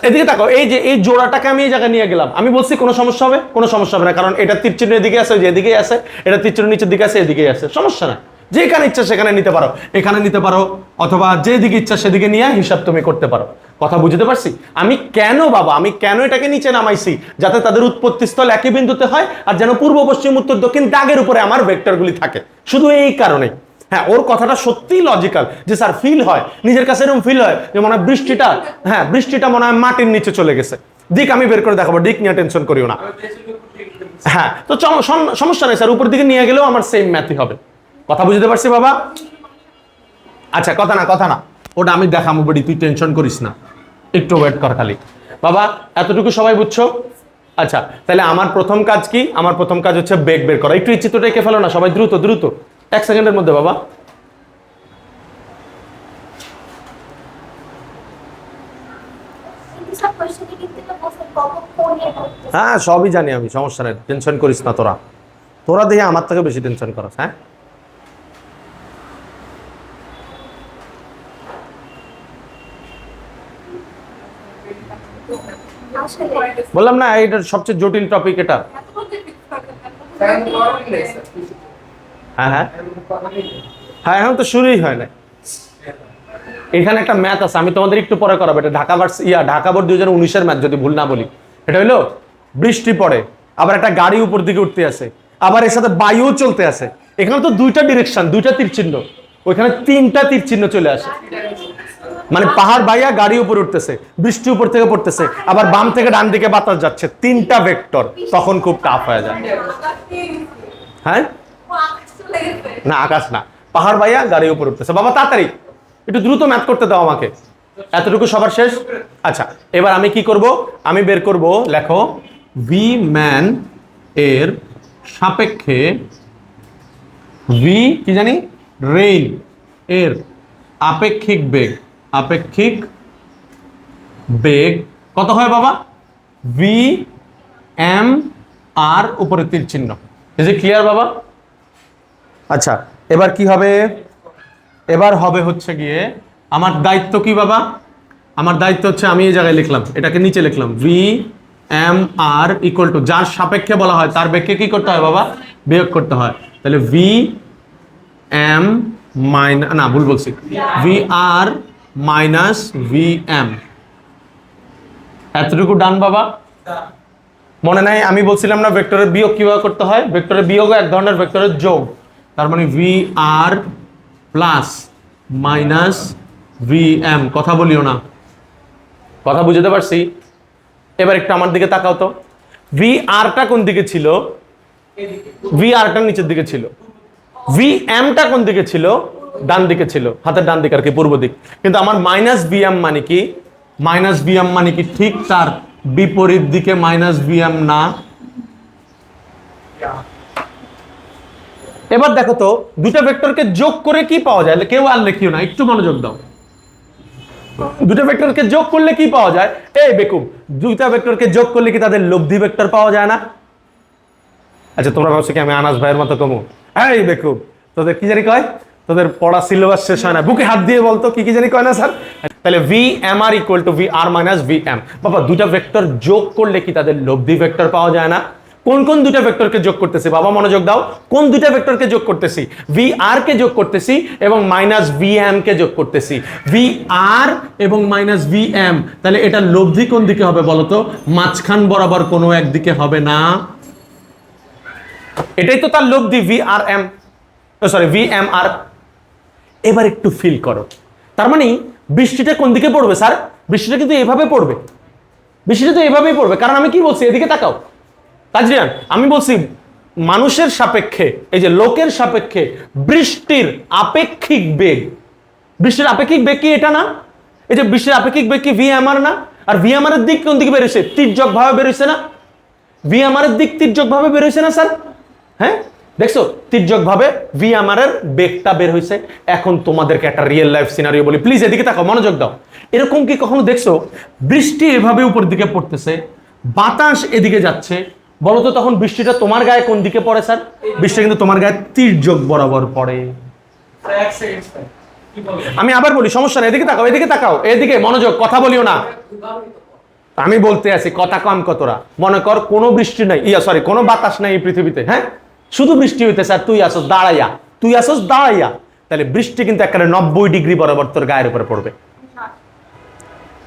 এদিকে তাকাও, এই যে এই জোড়াটাকে আমি এই জায়গায় নিয়ে গেলাম, আমি বলছি কোনো সমস্যা হবে? কোনো সমস্যা হবে না, কারণ এটা তীর চিহ্ন এদিকে আছে, যে এদিকেই আছে, এটা তীর চিহ্ন নিচের দিকে আছে, এদিকেই আছে, সমস্যা না। যেখানে ইচ্ছা সেখানে নিতে পারো, এখানে নিতে পারো, অথবা যেদিকে ইচ্ছা সেদিকে নিয়ে হিসাব তুমি করতে পারো। কথা বুঝতে পারছি? আমি কেন বাবা, আমি কেন এটাকে নিচে নামাইছি? যাতে তাদের উৎপত্তি স্থল একই বিন্দুতে হয়, আর যেন পূর্ব পশ্চিম উত্তর দক্ষিণ দাগের উপরে আমার ভেক্টরগুলি থাকে, শুধু এই কারণেই। হ্যাঁ, ওর কথাটা সত্যিই লজিক্যাল, যে স্যার ফিল হয়, নিজের কাছে এরকম ফিল হয় যে মনে হয় বৃষ্টিটা, হ্যাঁ বৃষ্টিটা মনে হয় মাটির নিচে চলে গেছে। দিক আমি বের করে দেখাবো, দিক নিয়ে টেনশন করিও না। হ্যাঁ, তো সমস্যা নেই স্যার, উপর দিকে নিয়ে গেলেও আমার সেম ম্যাথই হবে। কথা বুঝতে পারছি বাবা? আচ্ছা, কথা না, ওটা আমি দেখাবো বড়ি, তুই টেনশন করিস না, একটু ওয়েট কর খালি। বাবা এতটুকু সবাই বুঝছো? আচ্ছা, তাহলে আমার প্রথম কাজ কি? আমার প্রথম কাজ হচ্ছে বেগ বের করা। একটু চিত্রটা এঁকে ফেলো না সবাই, দ্রুত দ্রুত, 1 সেকেন্ডের মধ্যে বাবা। হ্যাঁ, সবই জানি আমি, সমস্যা নেই, টেনশন করিস না। তোরা দেখে আমার থেকে বেশি টেনশন করস। হ্যাঁ, বললাম না এটা সবচেয়ে জটিল টপিক এটা। হ্যাঁ হ্যাঁ হ্যাঁ, এখন তো শুরুই হয় না। এখানে একটা ম্যাথ আছে, আমি তোমাদের একটু পরে করাবো। এটা ঢাকা বোর্ড 2019-এর ম্যাথ যদি ভুল না বলি। এটা হইলো বৃষ্টি পড়ে, আবার একটা গাড়ি উপর দিকে উঠতে আছে, আবার এর সাথে বায়ুও চলতে আছে। এখানে তো দুইটা ডিরেকশন, দুইটা তীর চিহ্ন, ওইখানে 3টা তীর চিহ্ন চলে আসে। মানে পাহাড় বাইয়া গাড়ি উপরে উঠতেছে, বৃষ্টি উপর থেকে পড়তেছে, আবার বাম থেকে ডান দিকে বাতাস যাচ্ছে, তিনটা ভেক্টর, তখন খুব টাফ হয়ে যায়। হ্যাঁ না, আকাশ না, পাহাড় বাইয়া গাড়ি উপরে উঠতেছে। বাবা তাড়াতাড়ি একটু দ্রুত ম্যাথ করতে দাও আমাকে। এতটুকু সবার শেষ? আচ্ছা, এবার আমি কি করব, আমি বের করব, লেখো ভি ম্যান এর সাপেক্ষে ভি কি জানি রেইন এর আপেক্ষিক বেগ, আপেক্ষিক বেগ কত হয় বাবা? ভি এম আর উপরে তীর চিহ্ন। ইজ ইট ক্লিয়ার বাবা? আচ্ছা, এবার কি হবে? এবার হবে হচ্ছে গিয়ে আমার দায়িত্ব কি বাবা? আমার দায়িত্ব হচ্ছে আমি এই জায়গায় লিখলাম, এটাকে নিচে লিখলাম, V M R equal to যার সাপেক্ষে বলা হয় তার বেগকে কি করতে হয় বাবা? বিয়োগ করতে হয়। তাহলে ভি এম মাইনাস, না ভুল বলছি, V R minus V M. এতটুকু ডান বাবা? মনে নাই আমি বলছিলাম না ভেক্টরের বিয়োগ কিভাবে করতে হয়? ভেক্টরের বিয়োগ এক ধরনের ভেক্টরের যোগ। তার মানে ভি আর প্লাস মাইনাস ভি এম। কথা বলিও না, কথা বুঝতে পারছি? এবার একটু আমার দিকে তাকাও তো, ভি আরটা কোন দিকে ছিল? ভি আরটা নিচের দিকে ছিল। ভি এমটা কোন দিকে ছিল? ডান দিকে ছিল, হাতের ডান দিকে আর কি, পূর্ব দিক। কিন্তু আমার মাইনাস ভি এম মানে কি? মাইনাস ভি এম মানে কি ঠিক তার বিপরীত দিকে মাইনাস ভি এম না? এবার দেখো তো দুটা ভেক্টরকে যোগ করে কি পাওয়া যায়? কেউ আর লেখিও না, একটু মনোযোগ দাও। দুটো ভেক্টরকে যোগ করলে কি পাওয়া যায়? এই বেকুব, দুইটা ভেক্টরকে যোগ করলে কি তাদের লব্ধি ভেক্টর পাওয়া যায় না? আচ্ছা, তোমরা ভাবছো কি আমি আনাস ভাইয়ের মতো কমু? এই বেকুব, তোদের কি জানি কয়? তোদের পড়া সিলেবাস শেষ হয় না, বুকে হাত দিয়ে বলতো কি কি জানি কয় না স্যার? তাহলে V M R equal to V R minus V M. বাবা, দুটা ভেক্টর যোগ করলে কি তাদের লব্ধি ভেক্টর পাওয়া যায় না? কোন কোন দুটা ভেক্টরকে যোগ করতেছি বাবা? মনোযোগ দাও। কোন দুটা ভেক্টরকে যোগ করতেছি? ভি আর কে যোগ করতেছি এবং মাইনাস ভি এম কে যোগ করতেছি। ভি আর এবং মাইনাস ভি এম, তাহলে এটা লব্ধি কোন দিকে হবে বলো তো? মাঝখান বরাবর কোনো একদিকে হবে না। এটাই তো তার লব্ধি, V R M, sorry V M R. এবার একটু ফিল করো, তার মানে বৃষ্টিটা কোন দিকে পড়বে স্যার? বৃষ্টিটা কিন্তু এভাবে পড়বে, বৃষ্টিটা তো এভাবেই পড়বে। কারণ আমি কি বলছি, এদিকে তাকাও তাজরিয়ান, আমি বলছি মানুষের সাপেক্ষে, এই যে লোকের সাপেক্ষে বৃষ্টির আপেক্ষিক বেগ। বৃষ্টির আপেক্ষিক বেগ কি এটা না? এই যে বৃষ্টির আপেক্ষিক বেগ কি ভি এম আর না? আর ভি এম আর এর দিক কোন দিকে বেরোছে? তির্যক ভাবে বেরোছে না? ভি এম আর এর দিক তির্যক ভাবে বেরোছে না স্যার? হ্যাঁ, দেখছো তির্যক ভাবে ভি এম আর এর বেগটা বের হয়েছে। এখন তোমাদেরকে একটা রিয়েল লাইফ সিনারিও বলি, প্লিজ এদিকে তাকাও, মনোযোগ দাও। এরকম কি কখনো দেখছো বৃষ্টি এভাবে উপর দিকে পড়তেছে, বাতাস এদিকে যাচ্ছে, বলো তো তখন বৃষ্টিটা তোমার গায়ে কোন দিকে পড়ে স্যার? বৃষ্টি কিন্তু তোমার গায়ে তির্যক বরাবর পড়ে। আমি আবার বলি, সমস্যা নেই, এদিকে তাকাও, এদিকে তাকাও, এদিকে মনোযোগ, কথা বলিও না। আমি বলতে আছি কথা কম কতরা। মনে কর কোনো বৃষ্টি নাই, সরি কোনো বাতাস নাই এই পৃথিবীতে, হ্যাঁ, শুধু বৃষ্টি হইতেছে আর তুই আসস দাঁড়াইয়া, তুই আসস দাঁড়াইয়া, তাহলে বৃষ্টি কিন্তু একেবারে 90 ডিগ্রি বরাবর তোর গায়ের উপরে পড়বে।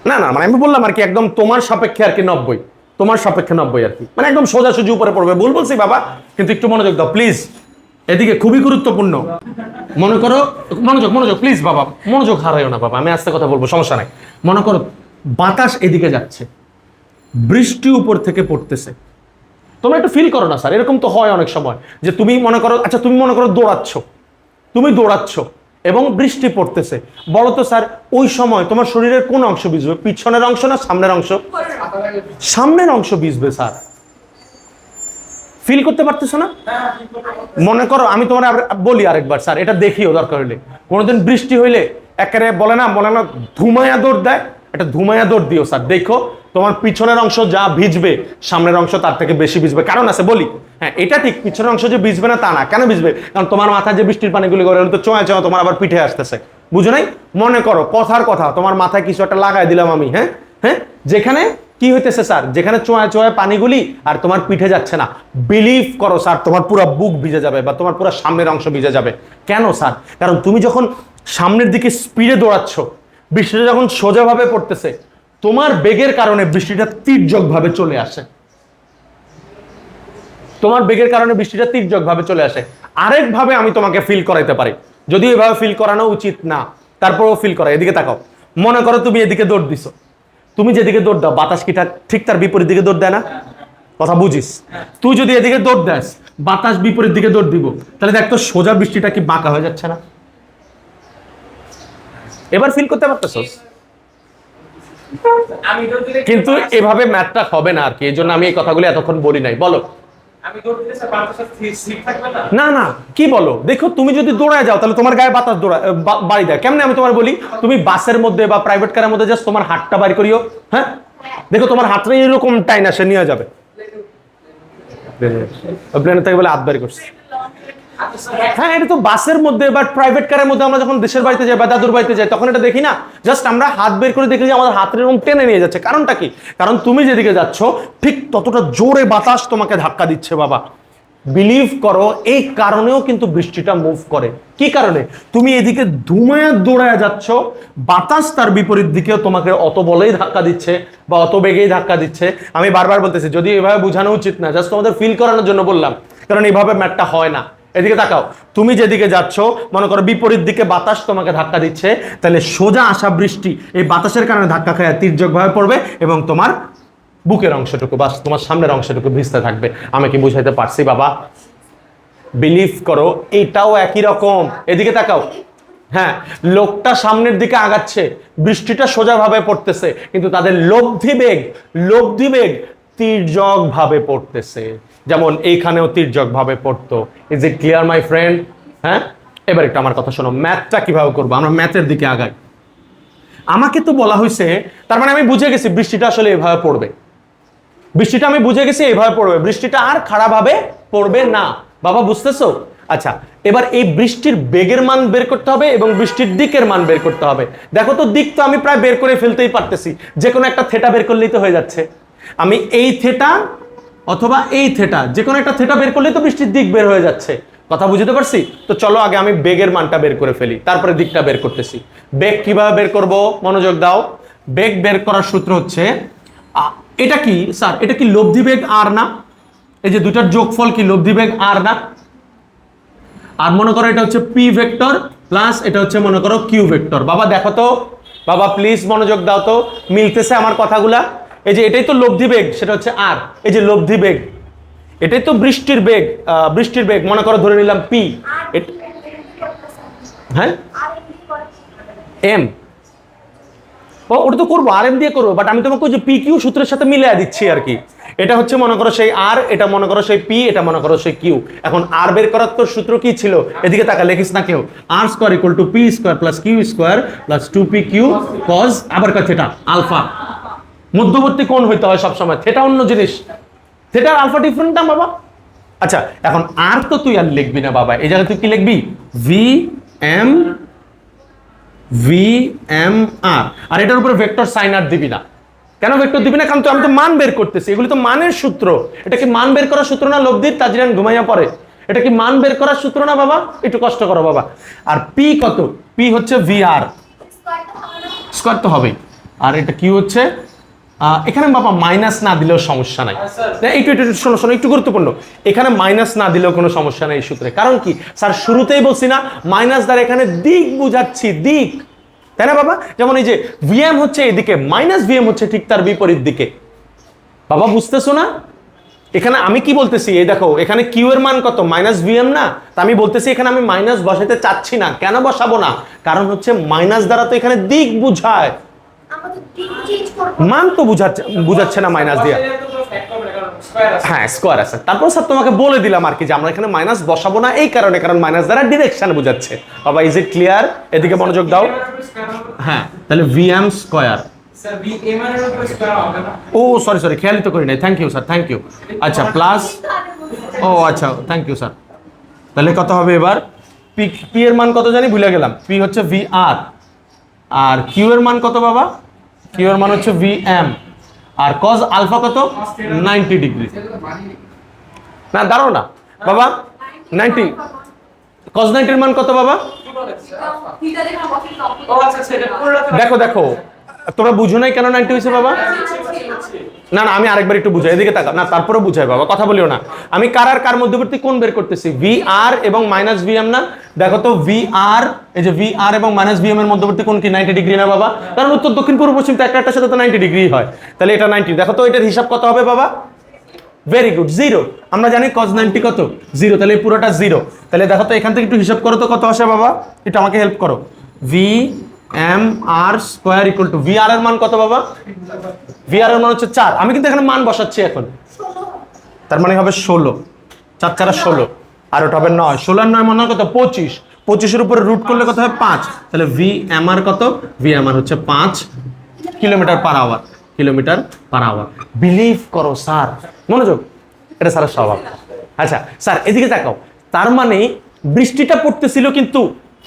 না না, মানে আমি বললাম আর কি একদম তোমার সাপেক্ষে আর কি 90, তোমার সাপেক্ষে 90 আর কি, মানে একদম সোজাসুজি উপরে পড়বে। ভুল বলছি বাবা, কিন্তু একটু মনোযোগ দাও প্লিজ, এদিকে খুবই গুরুত্বপূর্ণ। মনে করো, মনোযোগ মনোযোগ প্লিজ বাবা, মনোযোগ হারাইও না বাবা, আমি আস্তে কথা বলবো, সমস্যা নাই। মনে করো বাতাস এদিকে যাচ্ছে, বৃষ্টি উপর থেকে পড়তেছে, তোমরা একটু ফিল করো না স্যার, এরকম তো হয় অনেক সময় যে তুমি মনে করো, আচ্ছা তুমি মনে করো দৌড়াচ্ছ, তুমি দৌড়াচ্ছ এবং বৃষ্টি পড়তেছে, বলো তো স্যার ওই সময় তোমার শরীরের কোন অংশ ভিজবে? পিছনের অংশ না সামনের অংশ? সামনের অংশ ভিজবে স্যার। ফিল করতে পারতেছো না? মনে করো আমি তোমার বলি আরেকবার স্যার, এটা দেখিও দরকার হইলে, কোনোদিন বৃষ্টি হইলে একেবারে বলে না ধুমায়া দৌড় দেয়, এটা ধুমায়া দৌড় দিও স্যার, দেখো তোমার পিছনের অংশ যা ভিজবে সামনের অংশ তার থেকে বেশি ভিজবে। কারণ আছে বলি, হ্যাঁ এটা ঠিক, পিছনের অংশ যে ভিজবে না তা না। কেন ভিজবে? কারণ তোমার মাথায় যে বৃষ্টির পানিগুলি করে তো চোয়া চোয়া তোমার আবার পিঠে আসতেছে, বুঝো নাই? মনে করো কথার কথা, তোমার মাথায় কিছু একটা লাগাই দিলাম আমি, হ্যাঁ হ্যাঁ, যেখানে কি হইতেছে স্যার, যেখানে চোয়া চোয়া পানিগুলি আর তোমার পিঠে যাচ্ছে না, বিলিভ করো স্যার তোমার পুরো বুক ভিজে যাবে বা তোমার পুরো সামনের অংশ ভিজে যাবে। কেন স্যার? কারণ তুমি যখন সামনের দিকে স্পিডে দৌড়াচ্ছ, বৃষ্টিটা যখন সোজাভাবে পড়তেছে, তোমার বেগের কারণে বৃষ্টিটা তির্যক ভাবে চলে আসে, তোমার বেগের কারণে বৃষ্টিটা তির্যক ভাবে চলে আসে। আরেক ভাবে আমি তোমাকে ফিল করাইতে পারি, যদিও এভাবে ফিল করানো উচিত না, তারপরেও ফিল করা। এদিকে তাকাও, মনে করো তুমি এদিকে দৌড় দিছো, তুমি যেদিকে দৌড় দাও বাতাস কি ঠিক তার বিপরীত দিকে দৌড় দেয় না? কথা বুঝিস? তুই যদি এদিকে দৌড় দেস, বাতাস বিপরীত দিকে দৌড় দিব, তাহলে দেখ তো সোজা বৃষ্টিটা কি বাঁকা হয়ে যাচ্ছে না? এবার ফিল করতে পারতেছস? কিন্তু এভাবে ম্যাথটা হবে না আর কি, এই জন্য আমি এই কথাগুলো এতক্ষণ বলি নাই। বলো। না না, কি বলো? দেখো তুমি যদি দৌড়ায় যাও তাহলে তোমার গায়ে বাতাস বাড়ি দেয় কেমনে? আমি তোমার বলি, তুমি বাসের মধ্যে বা প্রাইভেট কারের মধ্যে জাস্ট তোমার হাতটা বাড়ি করিও, হ্যাঁ, দেখো তোমার হাতটা এরকম টাইনা সে নিয়ে যাবে। প্লেনের থেকে বলে হাত বাড়ি করছে। হ্যাঁ, এটা তো বাসের মধ্যে বা প্রাইভেট কারের মধ্যে আমরা যখন দেশের বাড়িতে যাই বা দাদুর বাড়িতে যাই তখন এটা দেখি না, জাস্ট আমরা হাত বের করে দেখি যে আমাদের হাতের এরকম টেনে নিয়ে যাচ্ছে। কারণটা কি? কারণ তুমি যেদিকে যাচ্ছ ঠিক ততটা জোরে বাতাস তোমাকে ধাক্কা দিচ্ছে বাবা। বিলিভ করো, এই কারণেও কিন্তু বৃষ্টিটা মুভ করে। কি কারণে? তুমি এদিকে ধুমায় দৌড়ায় যাচ্ছ, বাতাস তার বিপরীত দিকেও তোমাকে অত বলেই ধাক্কা দিচ্ছে বা অত বেগেই ধাক্কা দিচ্ছে। আমি বারবার বলতেছি, যদি এভাবে বোঝানো উচিত না, জাস্ট তোমাদের ফিল করানোর জন্য বললাম, কারণ এইভাবে ম্যাটটা হয় না। এদিকে তাকাও, তুমি যেদিকে যাচ্ছ মনে করো বিপরীত দিকে বাতাস তোমাকে ধাক্কা দিচ্ছে, তাহলে সোজা আসা বৃষ্টি এই বাতাসের কারণে ধাক্কা খায় তির্যকভাবে পড়বে এবং তোমার বুকের অংশটুকু বা তোমার সামনের অংশটুকু ভিজতে থাকবে। আমি কি বুঝাইতে পারছি বাবা? বিলিভ করো, এটাও একই রকম। এদিকে তাকাও, হ্যাঁ, লোকটা সামনের দিকে আগাচ্ছে, বৃষ্টিটা সোজাভাবে পড়তেছে, কিন্তু তাদের লব্ধি বেগ তির্যক ভাবে পড়তেছে, যেমন এইখানেও তির্যক ভাবে পড়তো। Is it clear my friend? হ্যাঁ, এবার একটু আমার কথা শোনো, ম্যাথটা কিভাবে করবো। আমরা ম্যাথের দিকে আগাই। আমাকে তো বলা হয়েছে, তার মানে আমি বুঝে গেছি বৃষ্টিটা আসলে এভাবে পড়বে। বৃষ্টিটা আমি বুঝে গেছি এভাবে পড়বে, বৃষ্টিটা আর খারাপভাবে পড়বে না। বাবা বুঝতেছো? আচ্ছা, এবার এই বৃষ্টির বেগের মান বের করতে হবে এবং বৃষ্টির দিকের মান বের করতে হবে। দেখো তো, দিক তো আমি প্রায় বের করে ফেলতেই পারতেছি, যে কোনো একটা থেটা বের করলেই তো হয়ে যাচ্ছে। আমি এই থেটা অথবা এই থেটা, যে কোনো একটা থেটা বের করলেই তো বৃষ্টির দিক বের হয়ে যাচ্ছে। কথা বুঝতে পারছি? তো চলো আগে আমি বেগের মানটা বের করে ফেলি, তারপরে দিকটা বের করতেছি। বেগ কিভাবে বের করব? মনোযোগ দাও। বেগ বের করার সূত্র হচ্ছে, এটা কি স্যার? এটা কি লব্ধি বেগ আর না? এই যে দুটার যোগফল কি লব্ধি বেগ আর না? আর মনে করো এটা হচ্ছে পি ভেক্টর প্লাস এটা হচ্ছে মনে করো কিউ ভেক্টর। বাবা দেখো তো, বাবা প্লিজ মনোযোগ দাও তো, মিলতেছে আমার কথাগুলা? এই যে এটাই তো লব্ধি বেগ, সেটা হচ্ছে আর। এই যে লব্ধি বেগ, এটাই তো বৃষ্টির বেগ মনে করো ধরে নিলাম পি। হ্যাঁ, এম, ওটা তো করবো, আর এম দিয়ে করবো, বাট আমি তোমাকে যে পি কিউ সূত্রের সাথে মিলিয়ে দিচ্ছি আর কি। এটা হচ্ছে মনে করো সেই আর, এটা মনে করো সেই পি, এটা মনে করো সেই কিউ। এখন আর বের করার তোর সূত্র কি ছিল? এদিকে তাকা, লেখিস না কেউ। R square equal to P square plus Q square plus 2p Q cos আবার থেটা আলফা। মধ্যবর্তী কোণ হইতে হয় সবসময়, থেটা অন্য জিনিস, থেটার আলফা ডিফারেন্ট না বাবা। আচ্ছা, এখন আর তো তুই আর লিখবি না বাবা, এই জায়গায় তুই কি লিখবি? ভি এম আর, আর এটার উপরে ভেক্টর সাইন আর দিবি না। কেন ভেক্টর দিবি না? কারণ আমি তো মান বের করতেছি, এগুলি তো মানের সূত্র। এটা কি মান বের করার সূত্র না লব্ধির? তাজরিয়ান ঘুমাইয়া পড়ে। এটা কি মান বের করার সূত্র না বাবা? একটু কষ্ট করো বাবা। আর পি কত? পি হচ্ছে ভি আর স্কয়ার তো হবেই। আর এটা কি হচ্ছে? এখানে বাবা মাইনাস না দিলেও সমস্যা নাই। একটু শোনো, একটু গুরুত্বপূর্ণ, এখানে মাইনাস না দিলেও কোনো সমস্যা নেই এই সূত্রে। কারণ কি স্যার, শুরুতেই বলছি না মাইনাস দ্বারা এখানে দিক বুঝাচ্ছি, দিক, তাই না বাবা? যেমন এই যে ভিএম হচ্ছে এদিকে, মাইনাস ভিএম হচ্ছে ঠিক তার বিপরীত দিকে। বাবা বুঝতেছো না? এখানে আমি কি বলতেছি, এই দেখো এখানে কিউ এর মান কত? মাইনাস ভিএম না? তা আমি বলতেছি এখানে আমি মাইনাস বসাতে চাচ্ছি না। কেন বসাবো না? কারণ হচ্ছে মাইনাস দ্বারা তো এখানে দিক বুঝায়, মান তো বুঝাচ্ছে না মাইনাস দিয়া। হ্যাঁ, স্কোয়ার আছে। তারপর স্যার তোমাকে বলে দিলাম আর কি যে আমরা এখানে মাইনাস বসাবো না এই কারণে, কারণ মাইনাস দ্বারা ডিরেকশন বুঝাচ্ছে। বাবা ইজ ইট ক্লিয়ার? এদিকে মনোযোগ দাও। হ্যাঁ, তাহলে ভিএম স্কয়ার, ও সরি খেয়ালই তো করি নাই। Thank you sir, thank you. আচ্ছা প্লাস, ও আচ্ছা থ্যাংক ইউ স্যার। তাহলে কত হবে এবার? পি এর মান কত জানি ভুলে গেলাম। পি হচ্ছে ভি আর, আর কিউ এর মান কত বাবা? কিউ এর মান হচ্ছে ভি এম, আর কজ আলফা কত? 90 ডিগ্রি। না দাঁড়াও না বাবা, 90 কজ 90 এর মান কত বাবা? দেখো তোমরা বুঝো নাই কেন 90 হয়েছে বাবা? না না, আমি আরেকবার একটু বুঝাই, এদিকে তাকা না, তারপরে বুঝাই বাবা, কথা বলিও না। আমি কার আর কার মধ্যবর্তী কোণ বের করতেছি, ভি আর এবং মাইনাস ভিএম না? দেখো তো ভি আর, এই যে ভি আর এবং মাইনাস ভিএম এর মধ্যবর্তী কোণ কি 90 ডিগ্রি না বাবা? কারণ উত্তর দক্ষিণ পূর্ব পশ্চিম তো একটার সাথে তো 90 ডিগ্রি হয়, তাহলে এটা 90। দেখো তো এটার হিসাব কত হবে বাবা? Very good, 0। আমরা জানি cos 90 কত? 0, তাহলে এই পুরোটা 0। তাহলে দেখো তো এখান থেকে একটু হিসাব করো তো কত আসে বাবা, এটা আমাকে হেল্প করো। V M R square equal to, V R এর মান কত বাবা? ভি আর এর মান হচ্ছে 4। আমি কিন্তু এখানে মান বসাচ্ছি এখন, তার মানে হবে 16, 4 4 16, আর ওটা হবে 9, 16 আর 9 মান হয় কত? 25। 25 এর উপরে রুট করলে কত হয়? 5। তাহলে ভি এম আর কত? ভি এম আর হচ্ছে 5 kilometre per hour, kilometre per hour. Believe করো স্যার, মনোযোগ, এটা স্যারের স্বভাব। আচ্ছা স্যার এদিকে তাকাও, তার মানে বৃষ্টিটা পড়তেছিল কিন্তু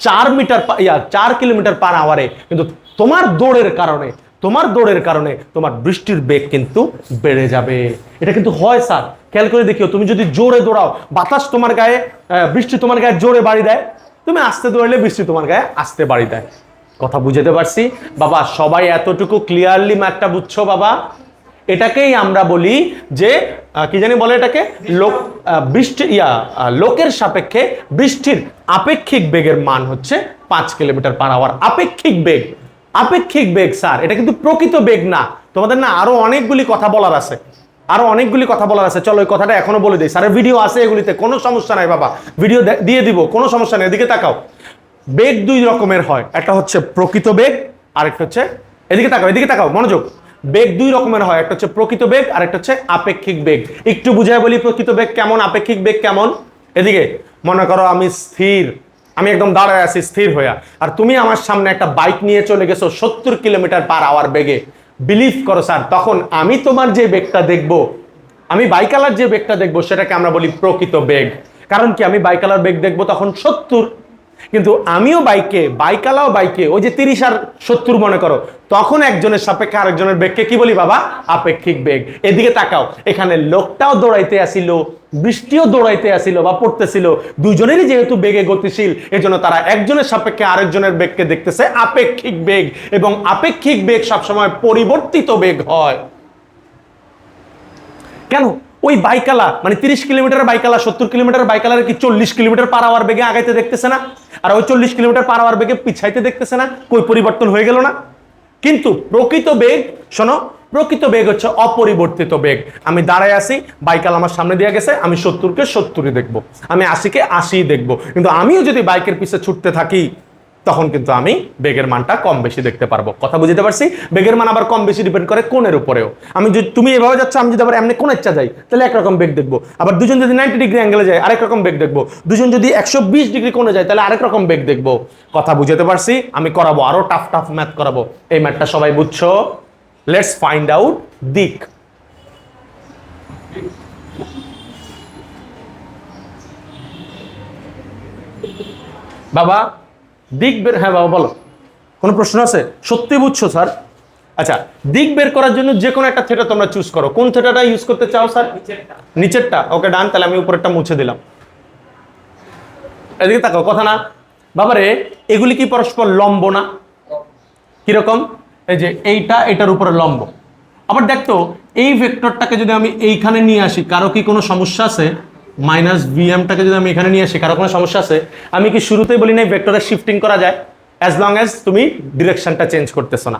4 কিলোমিটার পার আওয়ারে, কিন্তু তোমার দৌড়ের কারণে, তোমার বৃষ্টির বেগ কিন্তু বেড়ে যাবে। এটা কিন্তু হয় স্যার, খেয়াল করে দেখিও, তুমি যদি জোরে দৌড়াও, বাতাস তোমার গায়ে, বৃষ্টি তোমার গায়ে জোরে বাড়ি দেয়, তুমি আস্তে দৌড়ালে বৃষ্টি তোমার গায়ে আস্তে বাড়ি দেয়। কথা বুঝাতে পারছি বাবা? সবাই এতটুকু ক্লিয়ারলি ম্যাথটা বুঝছো বাবা? এটাকেই আমরা বলি যে কি জানি বলে এটাকে, লোকের সাপেক্ষে বৃষ্টির আপেক্ষিক বেগের মান হচ্ছে 5 কিলোমিটার পার আওয়ার। আপেক্ষিক বেগ, আপেক্ষিক বেগ স্যার, এটা কিন্তু প্রকৃত বেগ না। তোমাদের না আরো অনেকগুলি কথা বলার আছে, চলো ওই কথাটা এখনো বলে দিই। স্যারের ভিডিও আছে এগুলিতে, কোনো সমস্যা নাই বাবা, ভিডিও দিয়ে দিব, কোনো সমস্যা নেই। এদিকে তাকাও, বেগ 2 রকমের হয়, একটা হচ্ছে প্রকৃত বেগ, আরেকটা হচ্ছে, এদিকে তাকাও মনোযোগ, বেগ 2 রকমের হয়, একটা হচ্ছে প্রকৃত বেগ আর একটা হচ্ছে আপেক্ষিক বেগ। একটু বুঝায় বলি প্রকৃত বেগ কেমন, আপেক্ষিক বেগ কেমন। এদিকে মনে করো আমি স্থির, আমি একদম দাঁড়ায় আছি স্থির হইয়া, আর তুমি আমার সামনে একটা বাইক নিয়ে চলে গেছো 70 কিলোমিটার পার আওয়ার বেগে। বিলিভ করো স্যার, তখন আমি তোমার যে বেগটা দেখবো, আমি বাইকালার যে বেগটা দেখবো, সেটাকে আমরা বলি প্রকৃত বেগ। কারণ কি, আমি বাইকালার বেগ দেখবো তখন 70, কিন্তু আমিও বাইকালাও বাইকে ওই যে 30 আর 70 মনে করো, তখন একজনের সাপেক্ষে আরেকজনের বেগকে কি বলি বাবা? আপেক্ষিক বেগ। এদিকে তাকাও, এখানে লোকটাও দৌড়াইতে আসিল, বৃষ্টিও দৌড়াইতে আসিল বা পড়তেছিল, দুজনেরই যেহেতু বেগে গতিশীল, এজন্য তারা একজনের সাপেক্ষে আরেকজনের বেগকে দেখতেছে আপেক্ষিক বেগ, এবং আপেক্ষিক বেগ সবসময় পরিবর্তিত বেগ হয়। কেন? ওই বাইকালা মানে 30 কিলোমিটার বাইকালা 70 কিলোমিটার বাইকালার কি 40 কিলোমিটার পার আওয়ার বেগে আগাইতে দেখতেছে না? আর ওই 40 কিলোমিটার পার আওয়ার বেগে পিছাইতে দেখতেছে না? কই পরিবর্তন হয়ে গেল না? কিন্তু প্রকৃত বেগ, শোনো, প্রকৃত বেগ হচ্ছে অপরিবর্তিত বেগ। আমি দাঁড়ায় আছি, বাইকাল আমার সামনে দিয়ে গেছে, আমি 70-কে 70-ই দেখবো, আমি 80-কে 80-ই দেখবো। কিন্তু আমিও যদি বাইকের পিছে ছুটতে থাকি, তখন কিন্তু আমি বেগের মানটা কম বেশি দেখতে পারবো। কথা বুঝতে পারছি? বেগের মান আবার কম বেশি ডিপেন্ড করে কোণের উপরেও। আমি যদি, তুমি এভাবে যাচ্ছ, আমি যদি আবার এমনি কোণ ইচ্ছা যাই, তাহলে একরকম বেগ দেখবো। আবার দুজন যদি 90 ডিগ্রি অ্যাঙ্গেলে যায়, আরেক রকম বেগ দেখবো। দুজন যদি 120 ডিগ্রি কোণে যায়, তাহলে আরেক রকম বেগ দেখবো। কথা বুঝতে পারছি? আমি করাবো, আরো টাফ ম্যাথ করাবো। এই ম্যাথটা সবাই বুঝছো? লেটস ফাইন্ড আউট দিক। বাবা দিক বের, হ্যাঁ বাবা বলো, কোনো প্রশ্ন আছে? সত্যি বুঝছো স্যার? আচ্ছা, দিক বের করার জন্য যে কোনো একটা থিটা তোমরা চুজ করো। কোন থিটাটা ইউজ করতে চাও স্যার? নিচেরটা। ওকে ডান, তাহলে আমি উপরেরটা মুছে দিলাম। এদিকে তাকাও, কথা না বাবারে, এগুলি কি পরস্পর লম্ব না? কিরকম? এই যে এইটা এটার উপরে লম্ব। আবার দেখতো, এই ভেক্টরটাকে যদি আমি এইখানে নিয়ে আসি, কারো কি কোনো সমস্যা আছে? মাইনাস ভিএমটাকে যদি আমি এখানে নিয়ে আসি, কারো কোনো সমস্যা আছে? আমি কি শুরুতেই বলি নাই ভেক্টরের শিফটিং করা যায়, অ্যাজ লং অ্যাজ তুমি ডিরেকশনটা চেঞ্জ করতেছো না?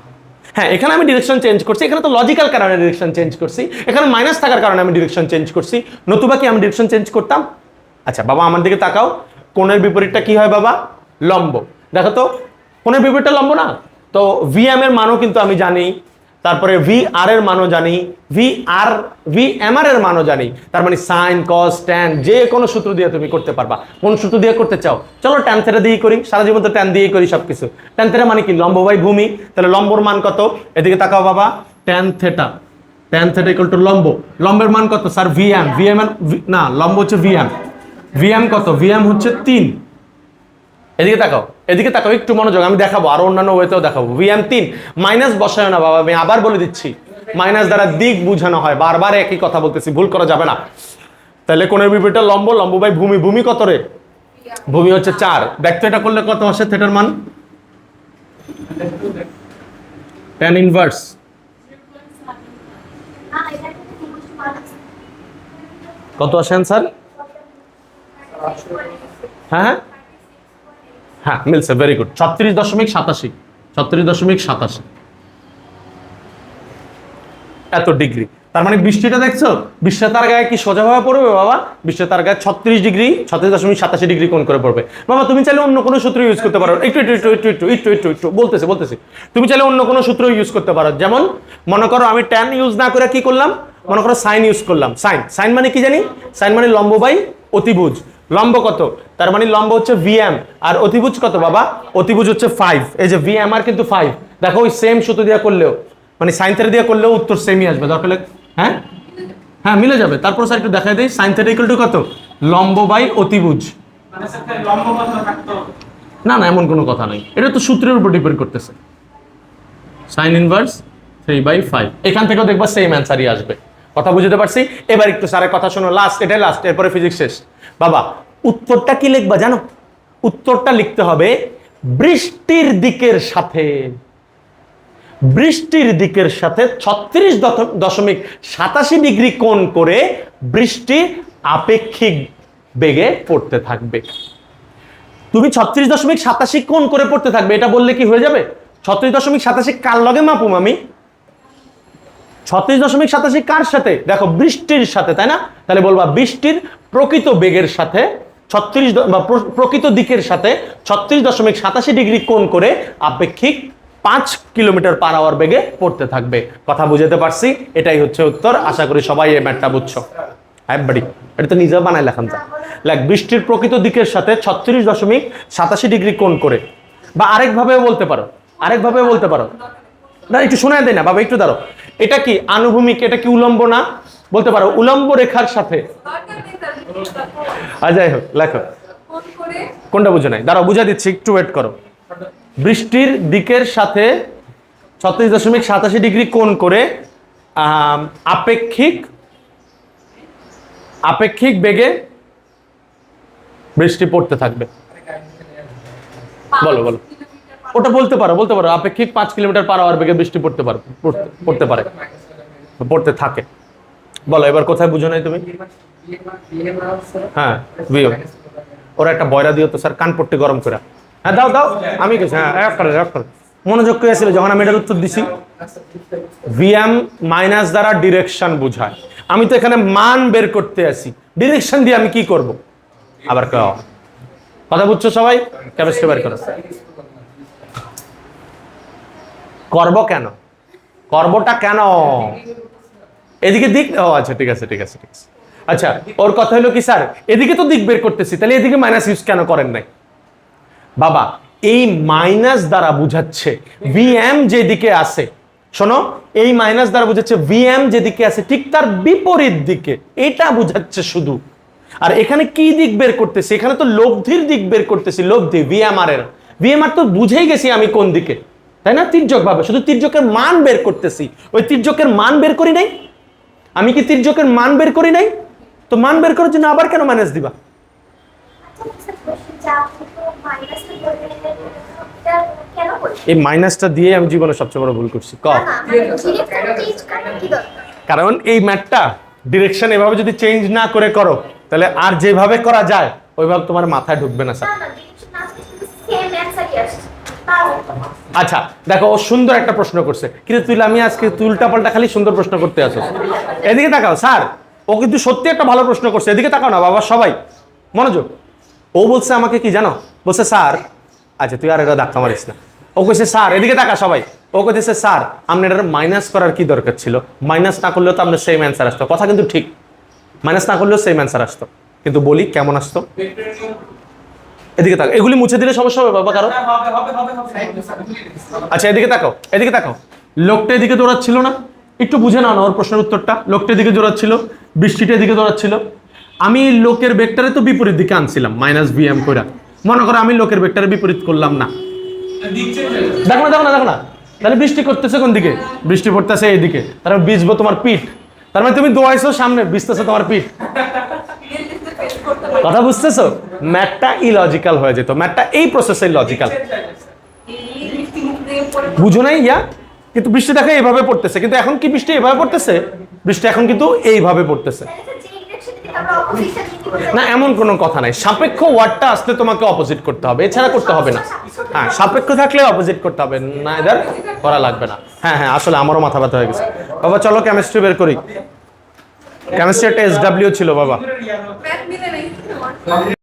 হ্যাঁ, এখানে আমি ডিরেকশন চেঞ্জ করছি, এখানে তো লজিক্যাল কারণে ডিরেকশন চেঞ্জ করছি, এখানে মাইনাস থাকার কারণে আমি ডিরেকশন চেঞ্জ করছি, নতুবা কি আমি ডিরেকশন চেঞ্জ করতাম? আচ্ছা বাবা, আমার দিকে তাকাও, কোণের বিপরীতটা কি হয় বাবা? লম্ব। দেখো তো, কোণের বিপরীতটা লম্ব না? তো ভিএম এর মানও কিন্তু আমি জানি, তারপরে ভি আর এর মানও জানি, ভি এম আর এর মানও জানি। তার মানে সাইন, কস, ট্যান, যে কোনো সূত্র দিয়ে তুমি করতে পারবা। কোন সূত্র দিয়ে করতে চাও? চলো ট্যান থিটা দিয়েই করি, সারা জীবন তো ট্যান দিয়েই করি সবকিছু। ট্যান থিটা মানে কি? লম্ব বাই ভূমি। তাহলে লম্বর মান কত? এদিকে তাকাও বাবা, ট্যান থিটা ইকুয়াল টু লম্ব। লম্বের মান কত স্যার? ভিএম। ভিএম না, লম্ব হচ্ছে ভিএম। ভিএম কত? ভিএম হচ্ছে 3। এদিকে তাকাও, একটু মনোযোগ, আমি দেখাবো, আরো অন্যান্য ওয়েতেও দেখাবো। ভিএম 3, মাইনাস বসায় না বাবা, আমি আবার বলে দিচ্ছি, মাইনাস দ্বারা দিক বোঝানো হয়, বারবার একই কথা বলতেছি, ভুল করা যাবে না। তাহলে কোণের বিপরীতটা লম্ব, লম্ব বাই ভূমি। ভূমি কত রে? ভূমি হচ্ছে 4। দেখতো এটা করলে কত আসে থিটার মান? tan ইনভার্স কত আসে অ্যান্সার? হ্যাঁ হ্যাঁ হ্যাঁ, মিলছে, ভেরি গুড। 36.87, 36.87 এত ডিগ্রি। তার মানে বৃষ্টিটা দেখছো, বৃষ্টিটা তার গায়ে কি সোজাভাবে পড়বে বাবা? বৃষ্টিটা তার গায়ে 36 ডিগ্রি, 36.87 ডিগ্রি কোণ করে পড়বে। বাবা তুমি চাইলে অন্য কোনো সূত্র ইউজ করতে পারো। একটু বলতেছি। তুমি চাইলে অন্য কোনো সূত্র ইউজ করতে পারো। যেমন মনে করো আমি ট্যান ইউজ না করে কি করলাম, মনে করো সাইন ইউজ করলাম। সাইন মানে কি জানি? সাইন মানে লম্ব বাই অতিভুজ। লম্ব কত? তার মানে লম্ব হচ্ছে ভিএম, আর অতিভুজ কত বাবা? অতিভুজ হচ্ছে 5। এই যে ভিএম আর কিন্তু 5। দেখো ওই সেম সূত্র দিয়ে করলেও, মানে সাইন থিটা দিয়ে করলেও উত্তর সেমই আসবে। দরকার হলে হ্যাঁ হ্যাঁ মিলে যাবে। তারপর স্যার একটু দেখাই দেই, সাইন থিটা ইকুয়াল টু কত? লম্ব বাই অতিভুজ। না না, এমন কোনো কথা নাই, এটা তো সূত্রের উপর ডিপেন্ড করতেছে। সাইন ইনভার্স 3/5, এখান থেকেও দেখবা সেম অ্যান্সারই আসবে। কথা বুঝতে পারছি? এবার একটু স্যারের কথা শোনো, লাস্ট, এটাই লাস্ট, এরপরে ফিজিক্স শেষ। বাবা উত্তরটা কি লিখবা জানো? উত্তরটা লিখতে হবে বৃষ্টির দিকের সাথে, বৃষ্টির দিকের সাথে 36.87 ডিগ্রি কোণ করে বৃষ্টি আপেক্ষিক বেগে পড়তে থাকবে। তুমি 36.87 কোণ করে পড়তে থাকবে, এটা বললে কি হয়ে যাবে? 36.87 কার লগে মাপুম আমি? 36.87 কার সাথে? দেখো বৃষ্টির সাথে, তাই না? তাহলে বলবা বৃষ্টির প্রকৃত বেগের সাথে 36 বা প্রকৃত দিকের সাথে 36.87 ডিগ্রি কোণ করে আপেক্ষিক 5 কিলোমিটার/আওয়ার বেগে পড়তে থাকবে। কথা বুঝতে পারছি? এটাই হচ্ছে উত্তর। আশা করি সবাই এই ম্যাথটা বুঝছো। হ্যাঁ বাড়ি, এটা তো নিজেও বানাই লেখান যা। লাইক বৃষ্টির প্রকৃত দিকের সাথে 36.87 ডিগ্রি কোণ করে, বা আরেকভাবেও বলতে পারো, না একটু শোনায় দেয় না বাবা, একটু দাঁড়ো। এটা কি আনুভূমিক, এটা কি উলম্ব না? বলতে পারো উলম্ব রেখার সাথে। যাই হোক লেখো, কোনটা বুঝে নাই? দাঁড়াও বুঝা দিচ্ছি, একটু ওয়েট করো। বৃষ্টির দিকের সাথে 36.87 ডিগ্রি কোণ করে আপেক্ষিক বেগে বৃষ্টি পড়তে থাকবে। বলো ওটা বলতে পারো আপেক্ষিক 5 কিলোমিটার/আওয়ার বেগে বৃষ্টি পড়তে পারে, পড়তে থাকে। বলো এবার কোথায় বুঝো নাই তুমি? হ্যাঁ ভিও, ওরা একটা বয়রা দিও তো স্যার, কান পট্টি গরম করে। হ্যাঁ দাও আমি কিছু, হ্যাঁ মনোযোগ করে ছিল যখন আমি এটার উত্তর দিছি। ভিএম মাইনাস দ্বারা ডিরেকশন বুঝায়। আমি তো এখানে মান বের করতে আসি, ডিরেকশন দিয়ে আমি কি করব? আবার কথা বুঝছো সবাই? কেমিস্ট্রি বের করো। করবটা কেন? এদিকে দিক, ও আচ্ছা ঠিক আছে। আচ্ছা ওর কথা হলো কি স্যার, এদিকে তো দিক বের করতেছি, তাহলে এদিকে মাইনাস ইউজ কেন করেন নাই? বাবা এই মাইনাস দ্বারা বুঝাচ্ছে ভিএম যেদিকে আছে, শোনো, এই মাইনাস দ্বারা বুঝাচ্ছে ভিএম যেদিকে আছে ঠিক তার বিপরীত দিকে, এটা বুঝাচ্ছে শুধু। আর এখানে কি দিক বের করতেছি? এখানে তো লব্ধির দিক বের করতেছি, লব্ধি ভিএমআর তো বুঝেই গেছি আমি কোন দিকে, তাই না? তির্যক ভাবে শুধু তির্যকের মান বের করতেছি। ওই তির্যকের মান বের করি নাই? আমি কি তির্যকের মান বের করি নাই? তো মান বের করার জন্য আবার কেন মাইনাস দিবা? এই মাইনাসটা দিয়ে আমি জীবনে সবচেয়ে বড় ভুল করছি। কারণ এই ম্যাথটা ডিরেকশন এভাবে যদি চেঞ্জ না করে করো, তাহলে আর যেভাবে করা যায় ওইভাবে তোমার মাথায় ঢুকবে না স্যার। আচ্ছা দেখো, ও সুন্দর একটা প্রশ্ন করছে, কিন্তু আমি আজকে উল্টা পাল্টা খালি সুন্দর প্রশ্ন করতে আসো। এদিকে তাকাও স্যার, ও কিন্তু সত্যি একটা ভালো প্রশ্ন করছে। এদিকে তাকাও না বাবা, সবাই মনোযোগ। ও বলছে আমাকে কি জানো? বলছে স্যার, আচ্ছা তুই আর এটা ধাক্কা মারিস না। ও কইছে স্যার, এদিকে তাকা সবাই, ও কইতেছে স্যার আপনি এটা মাইনাস করার কি দরকার ছিল? মাইনাস না করলেও তো আপনার সেম অ্যান্সার আসতো। কথা কিন্তু ঠিক, মাইনাস না করলেও সেম অ্যান্সার আসতো, কিন্তু বলি কেমন আসতো? এদিকে তাকাও, এগুলি মুছে দিলে সমস্যা হবে বাবা কারো? আচ্ছা এদিকে তাকাও, লোকটা এদিকে দৌড়াচ্ছিল না? একটু বুঝে নাও না ওর প্রশ্নের উত্তরটা। লোকটা এদিকে দৌড়াচ্ছিল, বৃষ্টিটা এদিকে দৌড়াচ্ছিল, আমি লোকের বেগটারে তো বিপরীত দিকে আনছিলাম মাইনাস ভিএম কইরা। মনে করো আমি লোকের বেগটারে বিপরীত করলাম না, দেখো না, তাহলে বৃষ্টি করতেছে কোন দিকে? বৃষ্টি পড়তেছে এইদিকে, তারপর ভিজবো তোমার পিঠ। তার মানে তুমি দৌড়াইছো সামনে, ভিজতেছে তোমার পিঠ। কথা বুঝতেছো? ম্যাথটা ইলজিক্যাল হয়ে যেত, ম্যাথটা এই প্রসেসে লজিক্যাল। বুঝো নাই ইয়া? কিন্তু বৃষ্টি দেখো এইভাবে পড়তেছে, কিন্তু এখন কি বৃষ্টি এইভাবে পড়তেছে? বৃষ্টি এখন কিন্তু এইভাবে পড়তেছে। না, এমন কোনো কথা নাই। সাপেক্ষ ওয়ার্ডটা আসলে তোমাকে অপোজিট করতে হবে, এছাড়া করতে হবে না। হ্যাঁ, সাপেক্ষ থাকলে অপোজিট করতে হবে না, এদের করা লাগবে না। হ্যাঁ হ্যাঁ, আসলে আমারও মাথা ব্যথা হয়ে গেছে বাবা। চলো কেমিস্ট্রি বের করি। কেমিস্ট্রি একটা SW ছিল বাবা।